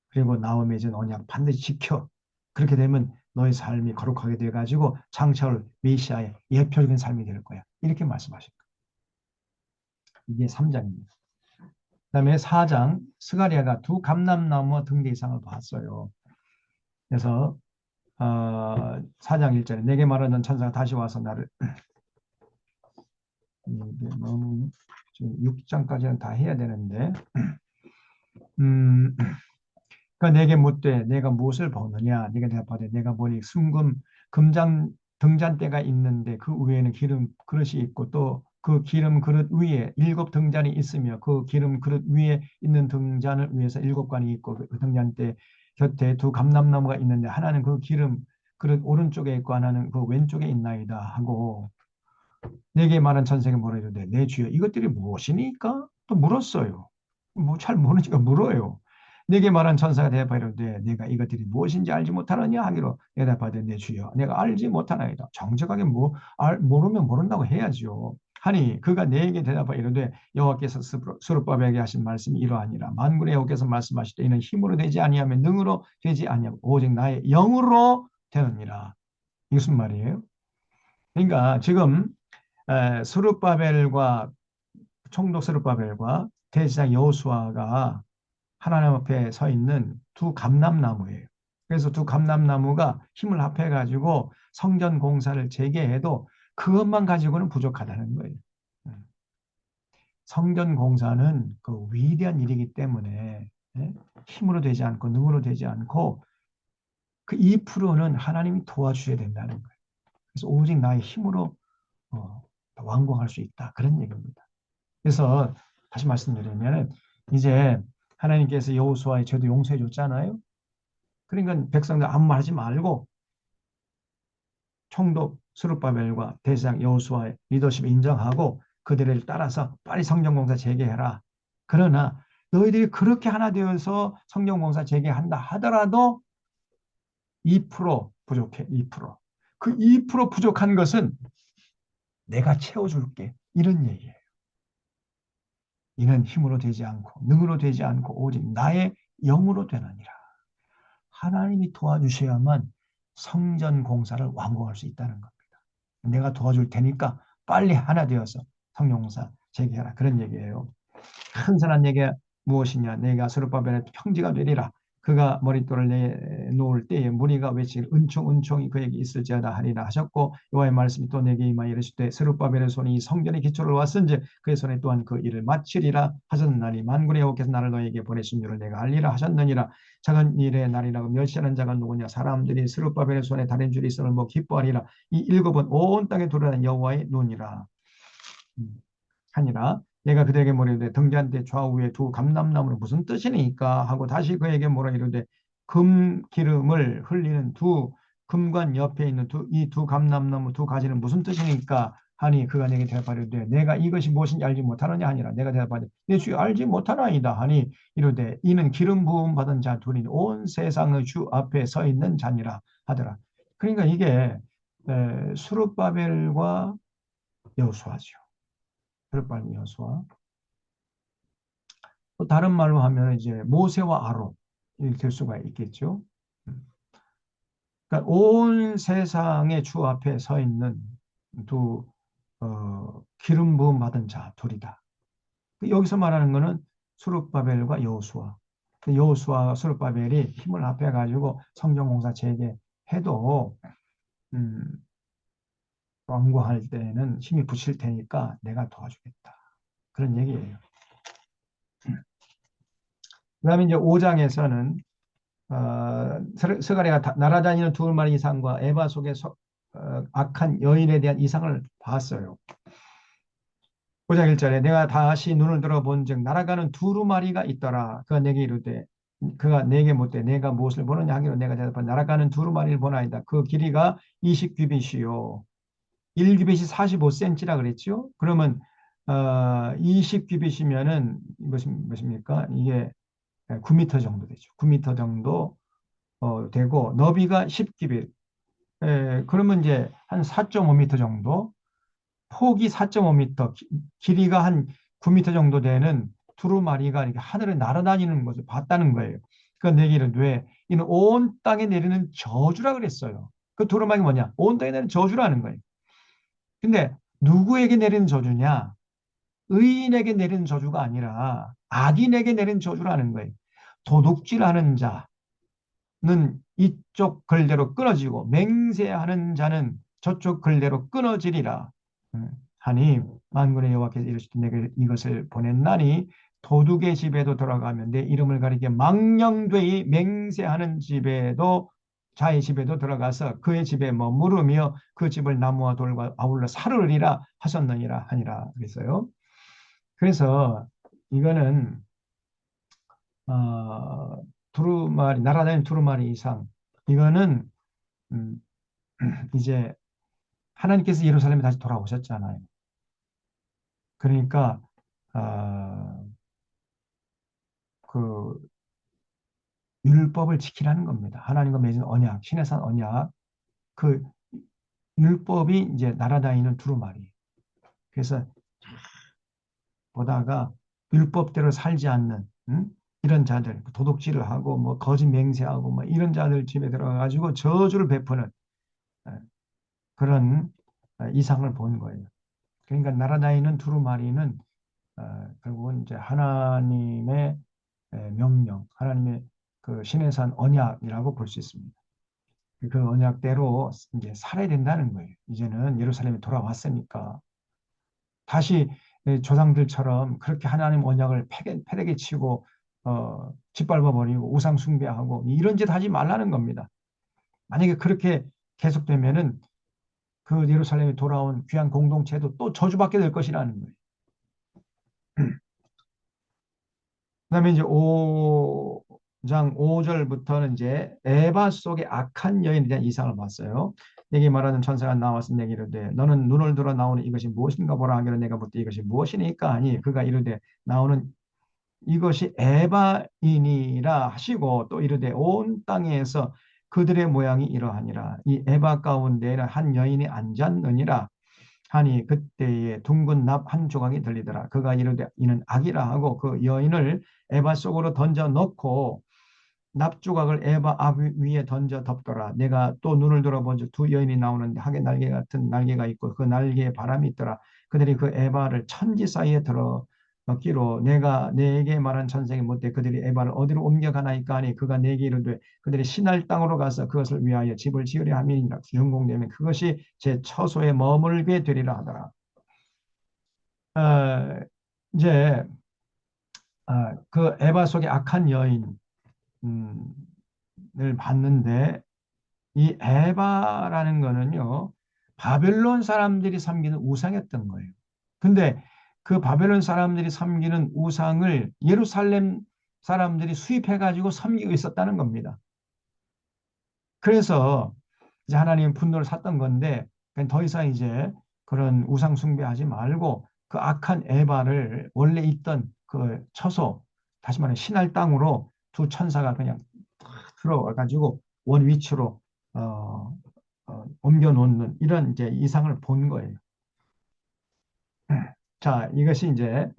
그리고 나와 맺은 언약 반드시 지켜. 그렇게 되면 너의 삶이 거룩하게 돼가지고 장차올 메시아의 예표적인 삶이 될 거야. 이렇게 말씀하신 거예요. 이게 3장입니다. 그다음에 4장 스가랴가 두 감람나무와 등대 이상을 봤어요. 그래서 4장 1절에 내게 말하는 천사가 다시 와서 나를 너무 지금 6장까지는 다 해야 되는데 그러니까 내게 묻되 내가 무엇을 보느냐 네가 대답하되 내가 보니 순금 금장 등잔대가 있는데 그 위에는 기름 그릇이 있고 또 그 기름 그릇 위에 7등잔이 있으며 그 기름 그릇 위에 있는 등잔을 위에서 7관이 있고 그 등잔대 곁에 두 감람나무가 있는데 하나는 그 기름 그릇 오른쪽에 있고 하나는 그 왼쪽에 있나이다 하고 내게 말한 천사에게 뭐라 이러되 내 주여 이것들이 무엇이니까? 또 물었어요. 뭐 잘 모르니까 물어요. 내게 말한 천사가 대답하이르되 내가 이것들이 무엇인지 알지 못하느냐 하기로 대답하되 내 주여 내가 알지 못하나이다. 정직하게 모르면 모른다고 해야죠. 하니 그가 내게 대답하이르되 여호와께서 스룹바벨에게 하신 말씀이 이러하니라. 만군의 여호와께서 말씀하시되 이는 힘으로 되지 아니하면 능으로 되지 아니하고 오직 나의 영으로 되느니라. 이게 무슨 말이에요? 그러니까 지금 스룹바벨과 총독 스룹바벨과 대제사장 여호수아가 하나님 앞에 서 있는 두 감람나무예요. 그래서 두 감람나무가 힘을 합해가지고 성전 공사를 재개해도 그것만 가지고는 부족하다는 거예요. 음. 성전 공사는 그 위대한 일이기 때문에 예? 힘으로 되지 않고 능으로 되지 않고 그 2%는 하나님이 도와주셔야 된다는 거예요. 그래서 오직 나의 힘으로 완공할 수 있다. 그런 얘기입니다. 그래서 다시 말씀드리면 이제 하나님께서 여호수아의 죄도 용서해 줬잖아요. 그러니까 백성들 아무 말 하지 말고 총독 스룹바벨과 대제사장 여호수아의 리더십을 인정하고 그들을 따라서 빨리 성전공사 재개해라. 그러나 너희들이 그렇게 하나 되어서 성전공사 재개한다 하더라도 2% 부족해. 2%. 그 2% 부족한 것은 내가 채워줄게. 이런 얘기예요. 이는 힘으로 되지 않고 능으로 되지 않고 오직 나의 영으로 되느니라. 하나님이 도와주셔야만 성전 공사를 완공할 수 있다는 겁니다. 내가 도와줄 테니까 빨리 하나 되어서 성전 공사 재개하라. 그런 얘기예요. 한산한 얘기가 무엇이냐? 내가 스룹바벨의 평지가 되리라. 그가 머릿돌을 내놓을 때에 무리가 외치길 은총 은총이 그에게 있을지어다 하리라 하셨고 여호와의 말씀이 또 내게 임하여 이르시되 스룹바벨의 손이 이 성전의 기초를 왔은지 그의 손에 또한 그 일을 마치리라 하셨나니 만군의 여호와께서 나를 너에게 보내신 줄을 내가 알리라 하셨느니라. 작은 일의 날이라고 멸시하는 자가 누구냐? 사람들이 스룹바벨의 손에 달인 줄이 있으면 뭐 기뻐하리라. 이 일곱은 온 땅에 두루다니는 여호와의 눈이라 하니라. 내가 그들에게 뭐라 이르되 등잔대 좌우에 두 감람나무는 무슨 뜻이니까 하고 다시 그에게 뭐라 이르되 금 기름을 흘리는 두 금관 옆에 있는 이 두 감람나무 두 가지는 무슨 뜻이니까 하니 그가 내게 대답하려되 내가 이것이 무엇인지 알지 못하느냐 하니라. 내가 대답하되 내 주여 알지 못하나이다 하니 이르되 이는 기름 부음 받은 자 둘이 온 세상의 주 앞에 서 있는 자니라 하더라. 그러니까 이게 수룹바벨과 여호수아죠. 스룹바벨 여호수아. 또 다른 말로 하면 이제 모세와 아론 이렇게 될 수가 있겠죠. 그러니까 온 세상의 주 앞에 서 있는 두 기름 부음 받은 자 둘이다. 여기서 말하는 것은 스룹바벨과 여호수아. 여호수아 스룹바벨이 힘을 합해 가지고 성전 공사 재개해도 음, 완공할 때는 힘이 붙일 테니까 내가 도와주겠다. 그런 얘기예요. 그다음에 이제 5장에서는 스가랴가 날아다니는 두 마리 이상과 에바 속의 악한 여인에 대한 이상을 봤어요. 5장 1절에 내가 다시 눈을 들어본즉 날아가는 두루마리가 있더라. 그가 내게 이르되 그가 내게 묻되 내가 무엇을 보느냐 하기로 내가 대답한 날아가는 두루마리를 보나이다. 그 길이가 20규빗이요. 1규빗이 45cm라 그랬죠. 그러면 20규빗이면은 무엇입니까? 이게 9m 정도 되죠. 9m 정도 되고 너비가 10규빗. 그러면 이제 한 4.5m 정도, 폭이 4.5m, 길이가 한 9m 정도 되는 두루마리가 이렇게 하늘에 날아다니는 것을 봤다는 거예요. 그러니까 내게 이르되 이는 온 땅에 내리는 저주라 그랬어요. 그 두루마리 뭐냐? 온 땅에 내리는 저주라는 거예요. 근데 누구에게 내리는 저주냐? 의인에게 내리는 저주가 아니라 악인에게 내리는 저주라는 거예요. 도둑질하는 자, 는 이쪽 걸대로 끊어지고 맹세하는 자는 저쪽 걸대로 끊어지리라 하니 만군의 여호와께서 이르시되 내게 이것을 보냈나니 도둑의 집에도 들어가면 내 이름을 가리켜 망령되이 맹세하는 집에도 자의 집에도 들어가서 그의 집에 머무르며 그 집을 나무와 돌과 아울러 사르리라 하셨느니라 하니라 그랬어요. 그래서 이거는 두루마리, 날아다니는 두루마리 이상. 이거는, 음, 이제 하나님께서 예루살렘에 다시 돌아오셨잖아요. 그러니까, 어, 그, 율법을 지키라는 겁니다. 하나님과 맺은 언약, 신의 산 언약. 그 율법이 이제 날아다니는 두루마리. 그래서 보다가 율법대로 살지 않는, 이런 자들, 도둑질을 하고, 뭐, 거짓 맹세하고, 뭐, 이런 자들 집에 들어가가지고 저주를 베푸는 그런 이상을 본 거예요. 그러니까 날아다니는 두루마리는 결국은 이제 하나님의 명령, 하나님의 그 신의 산 언약이라고 볼 수 있습니다. 그 언약대로 이제 살아야 된다는 거예요. 이제는 예루살렘에 돌아왔으니까 다시 조상들처럼 그렇게 하나님 언약을 패대기 치고 짓밟아 버리고 우상 숭배하고 이런 짓 하지 말라는 겁니다. 만약에 그렇게 계속되면은 그 예루살렘에 돌아온 귀한 공동체도 또 저주받게 될 것이라는 거예요. 그다음에 이제 5장 5절부터는 이제 에바 속의 악한 여인에 대한 이상을 봤어요. 여기 말하는 천사가 나와서 내게 이르되 너는 눈을 들어 나오는 이것이 무엇인가 보라 하기로 내가 묻되 이것이 무엇이니까 하니 그가 이르되 나오는 이것이 에바인이라 하시고 또 이르되 온 땅에서 그들의 모양이 이러하니라 이 에바 가운데에는 한 여인이 앉았느니라 하니 그때에 둥근 납 한 조각이 들리더라. 그가 이르되 이는 악이라 하고 그 여인을 에바 속으로 던져 넣고 납 조각을 에바 앞 위에 던져 덮더라. 내가 또 눈을 들어본즉 두 여인이 나오는데 하게 날개 같은 날개가 있고 그 날개에 바람이 있더라. 그들이 그 에바를 천지 사이에 들어 넣기로 내가 내게 말한 천생이 못돼 그들이 에바를 어디로 옮겨가나이까 하니 그가 내게 이르되 그들이 신할 땅으로 가서 그것을 위하여 집을 지으려 함이니라. 준공되면 그것이 제 처소에 머물게 되리라 하더라. 어, 이제 그 에바 속의 악한 여인을 봤는데 이 에바라는 거는요 바벨론 사람들이 섬기는 우상이었던 거예요. 근데 그 바벨론 사람들이 섬기는 우상을 예루살렘 사람들이 수입해가지고 섬기고 있었다는 겁니다. 그래서 이제 하나님 분노를 샀던 건데 더 이상 이제 그런 우상 숭배하지 말고 그 악한 에바를 원래 있던 그 처소 다시 말해 신할 땅으로 두 천사가 그냥 들어와 가지고 원 위치로 어, 옮겨 놓는 이런 이제 이상을 본 거예요. 자, 이것이 이제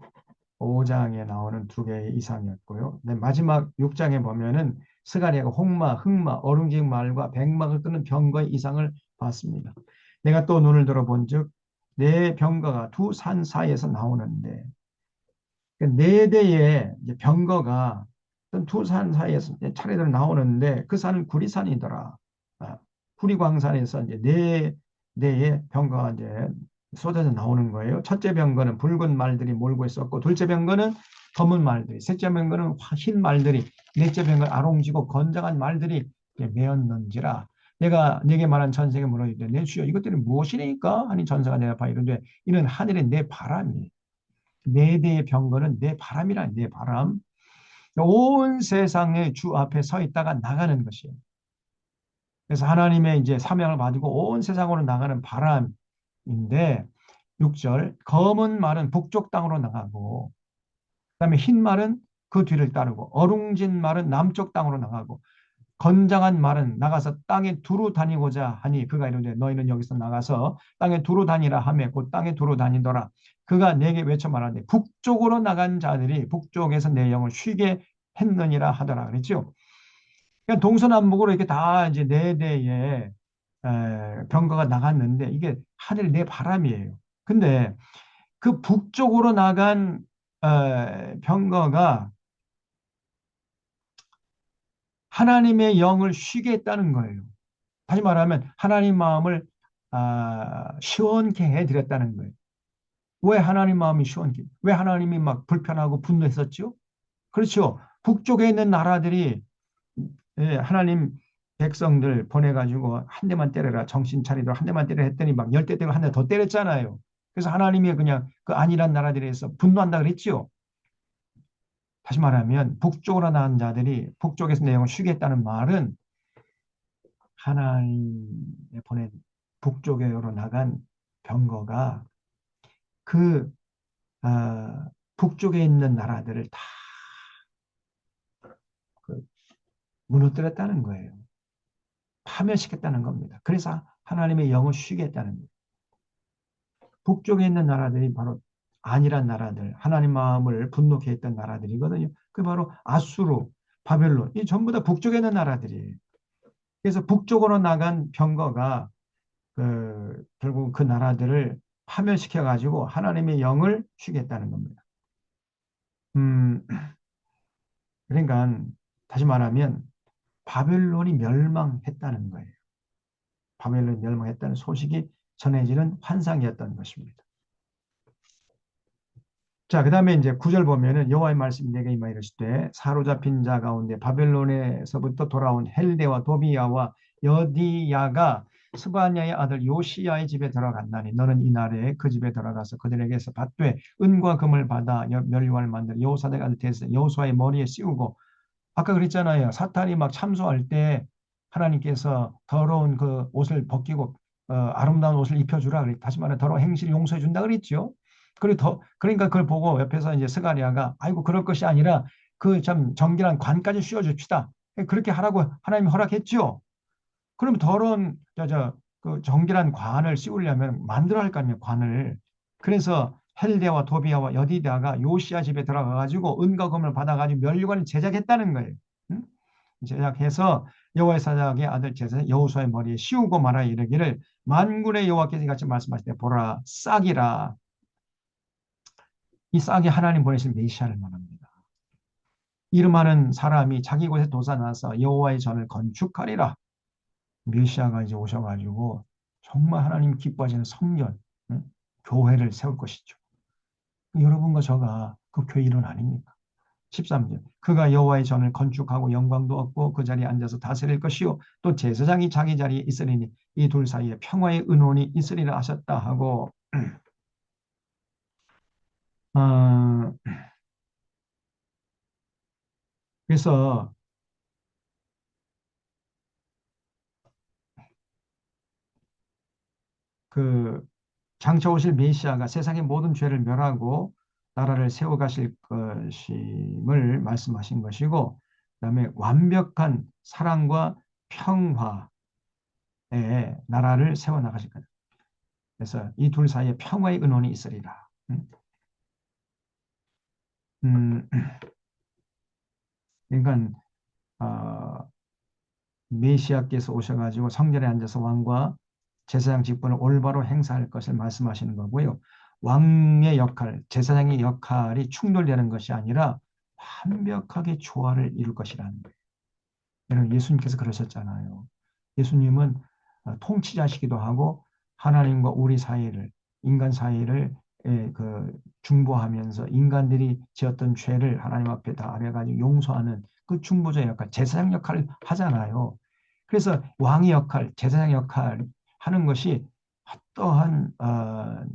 5장에 나오는 두 개의 이상이었고요. 마지막 6장에 보면은 스가랴가 홍마, 흑마, 어룽진 말과 백막을 끄는 병거의 이상을 봤습니다. 내가 또 눈을 들어본즉 네 병거가 두 산 사이에서 나오는데 네 대의 병거가 두 산 사이에서 차례대로 나오는데 그 산은 구리산이더라. 구리광산에서 이제 네 대의 병거가 이제 쏟아져 나오는 거예요. 첫째 병거는 붉은 말들이 몰고 있었고, 둘째 병거는 검은 말들이, 셋째 병거는 흰 말들이, 넷째 병거는 아롱지고 건장한 말들이 메었는지라. 내가 네게 말한 전생에 물어이되 내 주여 이것들이 무엇이니까? 하니 전사가 내 앞에 이르되 이는 하늘의 내 바람이 네 대의 병거는 내 바람이라 내 바람. 온 세상의 주 앞에 서 있다가 나가는 것이에요. 그래서 하나님의 이제 사명을 받고 온 세상으로 나가는 바람인데 6절 검은 말은 북쪽 땅으로 나가고 그다음에 흰 말은 그 뒤를 따르고 어룽진 말은 남쪽 땅으로 나가고 건장한 말은 나가서 땅에 두루 다니고자 하니 그가 이르되 너희는 여기서 나가서 땅에 두루 다니라 하며 곧 땅에 두루 다니더라. 그가 내게 외쳐 말하되 북쪽으로 나간 자들이 북쪽에서 내 영을 쉬게 했느니라 하더라 그랬죠. 그러니까 동서남북으로 이렇게 다 이제 네 대의 병거가 나갔는데 이게 하늘 내 바람이에요. 근데 그 북쪽으로 나간 병거가 하나님의 영을 쉬게 했다는 거예요. 다시 말하면 하나님 마음을 시원케 해드렸다는 거예요. 왜 하나님 마음이 시원케? 왜 하나님이 막 불편하고 분노했었죠? 그렇죠. 북쪽에 있는 나라들이 하나님 백성들 보내가지고 한 대만 때려라 정신 차리도록 한 대만 때려 했더니 막 열대 대고 한 대 더 때렸잖아요. 그래서 하나님이 그냥 그 아니란 나라들에서 분노한다 그랬죠. 다시 말하면 북쪽으로 나간 자들이 북쪽에서 내용을 쉬겠다는 말은 하나님의 보낸 북쪽으로 나간 병거가 그 북쪽에 있는 나라들을 다 그 무너뜨렸다는 거예요. 파멸시켰다는 겁니다. 그래서 하나님의 영을 쉬게 했다는 거예요. 북쪽에 있는 나라들이 바로 아니란 나라들, 하나님 마음을 분노케 했던 나라들이거든요. 그 바로 아수르, 바벨론, 이 전부 다 북쪽에 있는 나라들이에요. 그래서 북쪽으로 나간 병거가 결국 그 나라들을 파멸시켜 가지고 하나님의 영을 주겠다는 겁니다. 음, 그러니까 다시 말하면 바벨론이 멸망했다는 거예요. 바벨론이 멸망했다는 소식이 전해지는 환상이었던 것입니다. 자, 그다음에 이제 9절 보면은 여호와의 말씀이 내게 임하 이르시되 사로잡힌 자 가운데 바벨론에서부터 돌아온 헬데와 도비야와 여디야가 스바냐의 아들 요시야의 집에 들어갔나니 너는 이 날에 그 집에 들어가서 그들에게서 받되 은과 금을 받아 멸관을 만들어 여호사닥 아들 데스 여호수아의 머리에 씌우고 아까 그랬잖아요. 사탄이 막 참소할 때 하나님께서 더러운 그 옷을 벗기고 아름다운 옷을 입혀주라. 다시 말해 더러운 행실을 용서해 준다 그랬죠. 그리고 그러니까 그걸 보고 옆에서 이제 스가랴가 아이고 그럴 것이 아니라 그 참 정결한 관까지 씌워줍시다. 그렇게 하라고 하나님이 허락했죠. 그럼 더러운 그 정결한 관을 씌우려면 만들어야 할 거 아니에요. 관을. 그래서 헬데와 도비아와 여디다가 요시야 집에 들어가 가지고 은과 금을 받아 가지고 면류관을 제작했다는 거예요. 응? 제작해서 여호와의 사장의 아들 제사 여호수아의 머리에 씌우고 말하 이르기를 만군의 여호와께서 같이 말씀하실 때 보라 싹이라. 이 싹이 하나님 보내신 메시아를 말합니다. 이름하는 사람이 자기 곳에 도사나서 여호와의 전을 건축하리라. 메시아가 이제 오셔가지고 정말 하나님 기뻐하시는 성전, 응? 교회를 세울 것이죠. 여러분과 저가 그 교회 일원 아닙니까? 13절. 그가 여호와의 전을 건축하고 영광도 얻고 그 자리에 앉아서 다스릴 것이요. 또 제사장이 자기 자리에 있으리니 이 둘 사이에 평화의 은원이 있으리라 하셨다 하고 어, 그래서 그 장차 오실 메시아가 세상의 모든 죄를 멸하고 나라를 세워 가실 것임을 말씀하신 것이고 그다음에 완벽한 사랑과 평화의 나라를 세워 나가실 거다. 그래서 이 둘 사이에 평화의 은원이 있으리라. 음, 그러니까 어, 메시아께서 오셔가지고 성전에 앉아서 왕과 제사장 직분을 올바로 행사할 것을 말씀하시는 거고요. 왕의 역할, 제사장의 역할이 충돌되는 것이 아니라 완벽하게 조화를 이룰 것이라는 거예요. 여러분, 예수님께서 그러셨잖아요. 예수님은 통치자시기도 하고 하나님과 우리 사이를, 인간 사이를 중보하면서 인간들이 지었던 죄를 하나님 앞에 다 아뢰가지고 용서하는 그 중보자 역할, 제사장 역할을 하잖아요. 그래서 왕의 역할, 제사장 역할 하는 것이 어떠한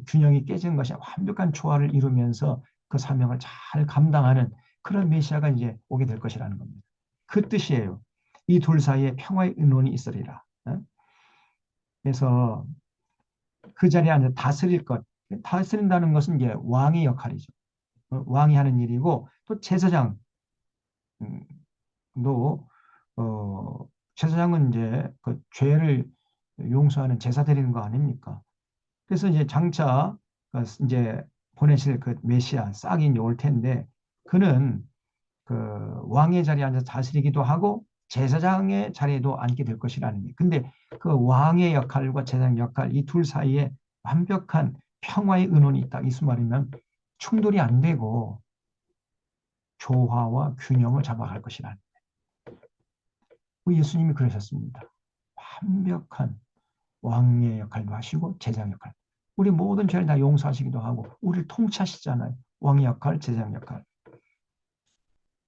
균형이 깨지는 것이 완벽한 조화를 이루면서 그 사명을 잘 감당하는 그런 메시아가 이제 오게 될 것이라는 겁니다. 그 뜻이에요. 이 둘 사이에 평화의 의논이 있으리라. 그래서 그 자리에 앉아 다스릴 것. 다스린다는 것은 이제 왕의 역할이죠. 왕이 하는 일이고 또 제사장도 제사장은 이제 그 죄를 용서하는 제사 드리는 거 아닙니까? 그래서 이제 장차 이제 보내실 그 메시아 싹이 이제 올 텐데 그는 그 왕의 자리에 앉아서 다스리기도 하고 제사장의 자리에도 앉게 될 것이라는 거예요. 근데 그 왕의 역할과 제사장 역할 이 둘 사이에 완벽한 평화의 은원이 있다. 이 말이면 충돌이 안 되고 조화와 균형을 잡아갈 것이라는 거예요. 예수님이 그러셨습니다. 완벽한 왕의 역할도 하시고 제사장 역할. 우리 모든 죄를 다 용서하시기도 하고 우리를 통치하시잖아요. 왕의 역할, 제사장 역할.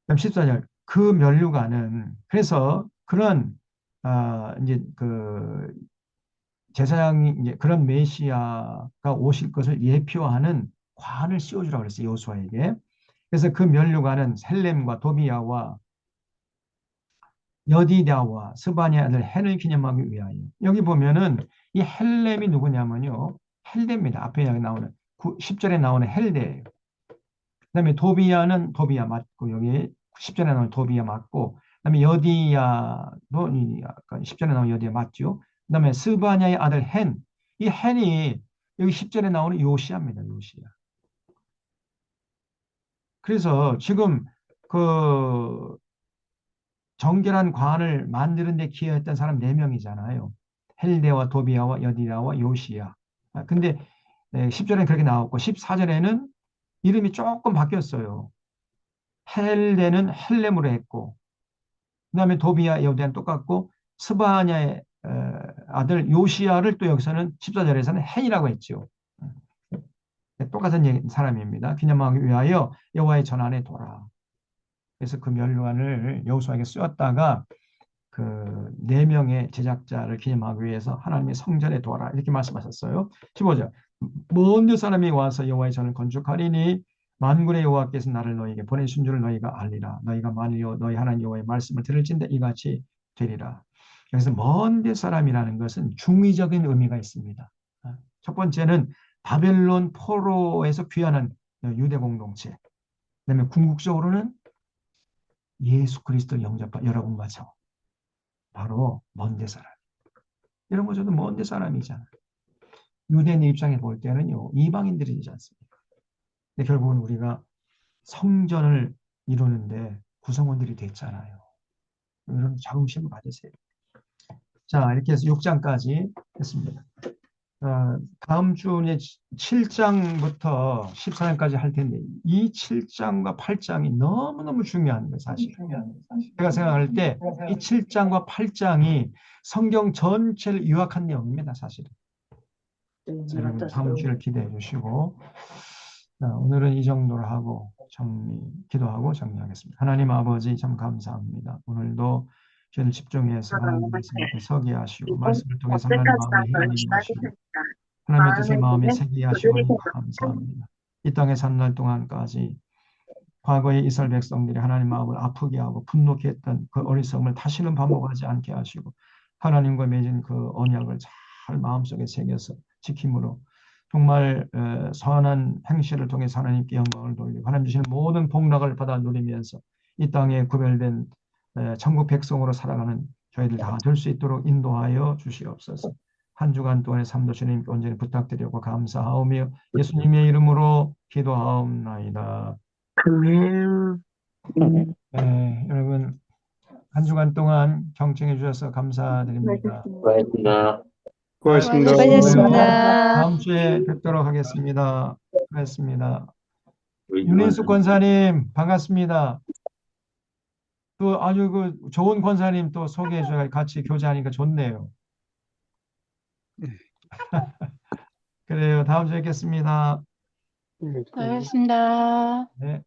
그럼 14절 그 면류관은 그래서 그런 이제 그 제사장이 이제 그런 메시아가 오실 것을 예표하는 관을 씌워주라고 그랬어요. 여호수아에게. 그래서 그 면류관은 셀렘과 도비야와 여디다와 스바냐 아들 헬을 기념하기 위하여. 여기 보면은 이 헬렘이 누구냐면요. 헬데입니다. 앞에 나오는 10절에 나오는 헬데예요. 그다음에 도비야는 도비야 맞고 여기 10절에 나오는 도비야 맞고 그다음에 여디야도 아까 10절에 나오는 여디야 맞죠. 그다음에 스바냐의 아들 헨. 이 헨이 여기 10절에 나오는 요시야입니다. 요시야. 그래서 지금 그 정결한 관을 만드는 데 기여했던 사람 4명이잖아요. 헬레와 도비야와 여디야와 요시야. 근데 10절에는 그렇게 나왔고 14절에는 이름이 조금 바뀌었어요. 헬레는 헬렘으로 했고 그다음에 도비야 여디야는 똑같고 스바냐의 아들 요시야를 또 여기서는 14절에서는 헨이라고 했죠. 똑같은 사람입니다. 기념하기 위하여 여호와의 전환에 돌아. 그래서 그 멸관을 여호수아에게 쓰였다가 그 네 명의 제작자를 기념하기 위해서 하나님의 성전에 도와라 이렇게 말씀하셨어요. 15절 먼 데 사람이 와서 여호와의 전을 건축하리니 만군의 여호와께서 나를 너희에게 보내신 줄을 너희가 알리라. 너희가 만일 너희 하나님 여호와의 말씀을 들을진대 이같이 되리라. 그래서 먼 데 사람이라는 것은 중의적인 의미가 있습니다. 첫 번째는 바벨론 포로에서 귀환한 유대 공동체. 그다음에 궁극적으로는 예수 그리스도를 영접한 여러분과 저. 바로 먼 데 사람. 이런 거 저도 먼 데 사람이잖아. 유대인 입장에 볼 때는요, 이방인들이지 않습니까? 근데 결국은 우리가 성전을 이루는데 구성원들이 됐잖아요. 이런 자긍심을 가지세요. 자, 이렇게 해서 6장까지 했습니다. 다음 주에 7장부터 14장까지 할 텐데, 이 7장과 8장이 너무너무 중요한 거예요, 사실. 제가 생각할 때, 이 7장과 8장이 성경 전체를 요약한 내용입니다, 사실은. 여러분, 다음 주를 기대해 주시고, 오늘은 이 정도로 하고, 기도하고 정리하겠습니다. 하나님 아버지, 참 감사합니다. 오늘도 저를 집중해서 하나님 말씀 앞에 서게 하시고, 말씀을 통해서 하나님 마음에 헤아리게 하시고, 하나님의 뜻을 마음에 새기게 하시고 감사합니다. 이 땅에 산 날 동안까지 과거의 이스라엘 백성들이 하나님 마음을 아프게 하고 분노케 했던 그 어리석음을 다시는 반복하지 않게 하시고 하나님과 맺은 그 언약을 잘 마음속에 새겨서 지킴으로 정말 선한 행실을 통해서 하나님께 영광을 돌리고 하나님 주시는 모든 복락을 받아 누리면서 이 땅에 구별된 천국 백성으로 살아가는 저희들 다 될 수 있도록 인도하여 주시옵소서. 한 주간 동안의 삶도 주님께 온전히 부탁드리고 감사하오며 예수님의 이름으로 기도하옵나이다. 아멘. 여러분 한 주간 동안 경청해 주셔서 감사드립니다. 고맙습니다. 고맙습니다. 수고하셨습니다. 다음 주에 뵙도록 하겠습니다. 고맙습니다. 우리 윤인숙 권사님 반갑습니다. 또 아주 그 좋은 권사님 또 소개해 주셔서 같이 교제하니까 좋네요. 그래요. 다음 주에 뵙겠습니다. 수고하셨습니다. 네.